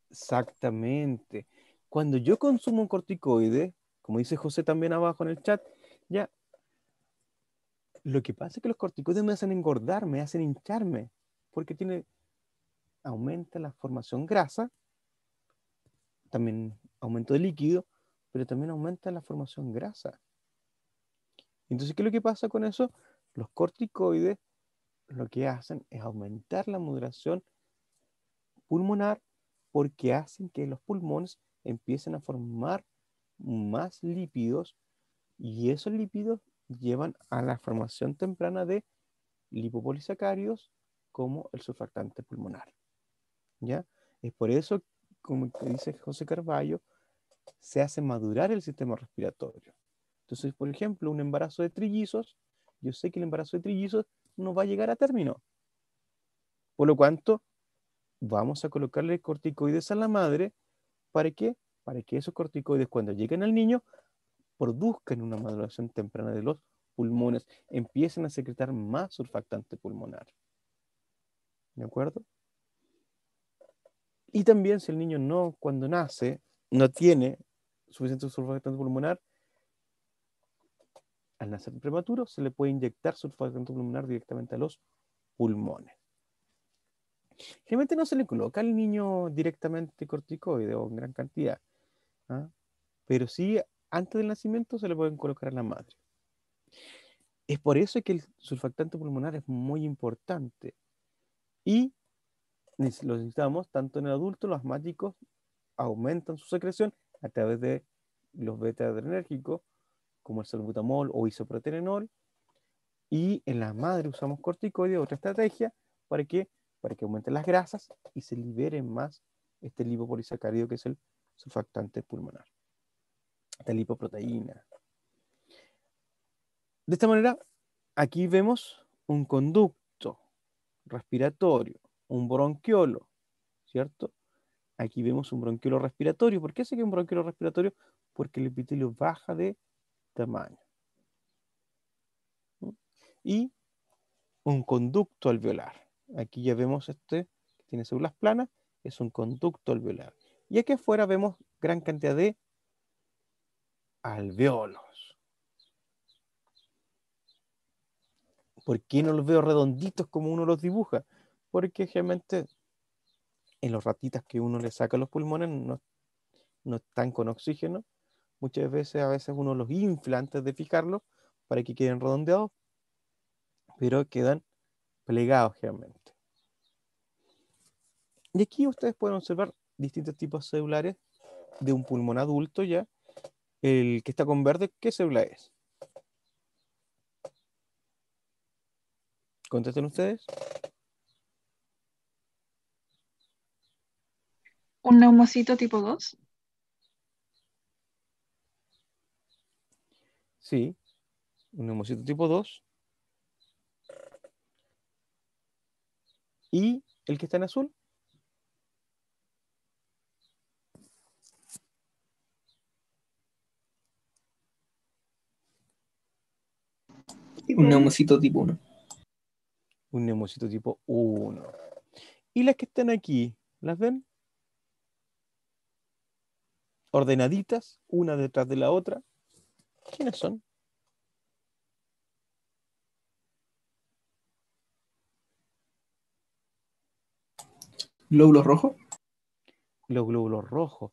Exactamente. Cuando yo consumo un corticoide, como dice José también abajo en el chat, ya, lo que pasa es que los corticoides me hacen engordar, me hacen hincharme, porque aumenta la formación grasa, también aumento de líquido, pero también aumenta la formación grasa. Entonces, ¿qué es lo que pasa con eso? Los corticoides lo que hacen es aumentar la modulación pulmonar, porque hacen que los pulmones empiecen a formar más lípidos, y esos lípidos llevan a la formación temprana de lipopolisacáridos como el surfactante pulmonar. ¿Ya? Es por eso, como dice José Carballo, se hace madurar el sistema respiratorio. Entonces, por ejemplo, un embarazo de trillizos, yo sé que el embarazo de trillizos no va a llegar a término. Por lo cuanto, vamos a colocarle corticoides a la madre. ¿Para qué? Para que esos corticoides, cuando lleguen al niño, produzcan una maduración temprana de los pulmones, empiecen a secretar más surfactante pulmonar. ¿De acuerdo? Y también si el niño cuando nace, no tiene suficiente surfactante pulmonar, al nacer prematuro se le puede inyectar surfactante pulmonar directamente a los pulmones. Generalmente no se le coloca al niño directamente corticoide o en gran cantidad, ¿ah? Pero sí, antes del nacimiento se le pueden colocar a la madre. Es por eso que el surfactante pulmonar es muy importante. Y lo necesitamos tanto en el adulto, los asmáticos aumentan su secreción a través de los beta-adrenérgicos, como el salbutamol o isoproterenol, y en la madre usamos corticoides, otra estrategia, ¿para qué? Para que aumenten las grasas y se liberen más este lipopolisacárido que es el surfactante pulmonar, esta lipoproteína. De esta manera, aquí vemos un conducto respiratorio, un bronquiolo, ¿cierto? Aquí vemos un bronquiolo respiratorio. ¿Por qué sé que es un bronquiolo respiratorio? Porque el epitelio baja de tamaño. ¿Mm? Y un conducto alveolar. Aquí ya vemos que tiene células planas, es un conducto alveolar. Y aquí afuera vemos gran cantidad de alveolos. ¿Por qué no los veo redonditos como uno los dibuja? Porque generalmente en los ratitas que uno le saca los pulmones no están con oxígeno. Muchas veces, a veces uno los infla antes de fijarlos para que queden redondeados, pero quedan plegados generalmente. Y aquí ustedes pueden observar distintos tipos celulares de un pulmón adulto ya. El que está con verde, ¿qué célula es? ¿Contesten ustedes? ¿Un neumocito tipo 2? Sí, un neumocito tipo 2. ¿Y el que está en azul? Un neumocito tipo 1. Un neumocito tipo 1. ¿Y las que están aquí? ¿Las ven? Ordenaditas, una detrás de la otra. ¿Quiénes son? ¿Glóbulos rojos? Los glóbulos rojos.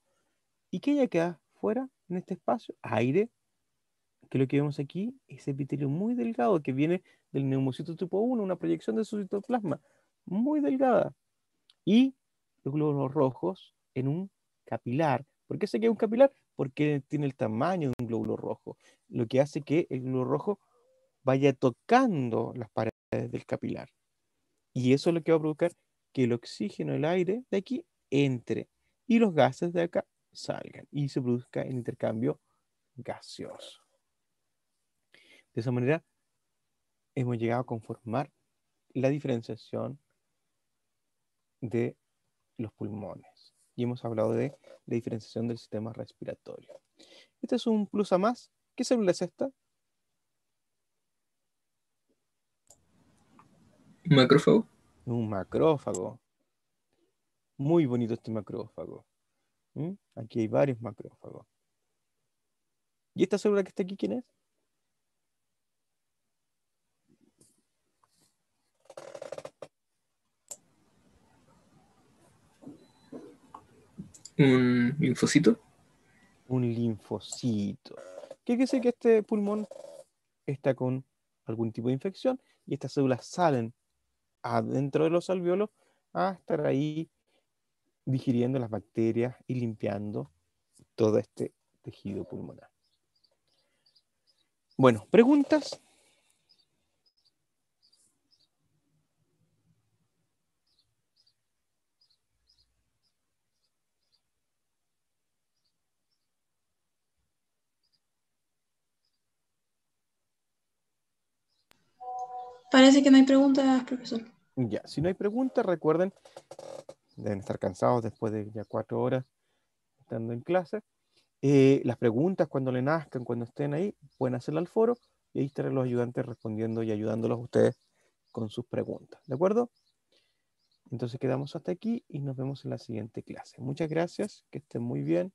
¿Y qué hay acá afuera, en este espacio? Aire, que lo que vemos aquí es epitelio muy delgado que viene del neumocito tipo 1, una proyección de su citoplasma muy delgada. Y los glóbulos rojos en un capilar. ¿Por qué sé que es un capilar? Porque tiene el tamaño de un glóbulo rojo, lo que hace que el glóbulo rojo vaya tocando las paredes del capilar. Y eso es lo que va a provocar que el oxígeno, el aire de aquí, entre y los gases de acá salgan y se produzca el intercambio gaseoso. De esa manera hemos llegado a conformar la diferenciación de los pulmones. Y hemos hablado de la diferenciación del sistema respiratorio. Este es un plus a más. ¿Qué célula es esta? ¿Macrófago? Un macrófago. Muy bonito este macrófago. Aquí hay varios macrófagos. ¿Y esta célula que está aquí quién es? ¿Un linfocito? Un linfocito. ¿Qué quiere decir? Que este pulmón está con algún tipo de infección y estas células salen adentro de los alvéolos a estar ahí digiriendo las bacterias y limpiando todo este tejido pulmonar. Bueno, ¿preguntas? Parece que no hay preguntas, profesor. Ya, si no hay preguntas, recuerden, deben estar cansados después de ya 4 horas estando en clase. Las preguntas cuando le nazcan, cuando estén ahí, pueden hacerlas al foro y ahí estarán los ayudantes respondiendo y ayudándolos a ustedes con sus preguntas. ¿De acuerdo? Entonces quedamos hasta aquí y nos vemos en la siguiente clase. Muchas gracias, que estén muy bien.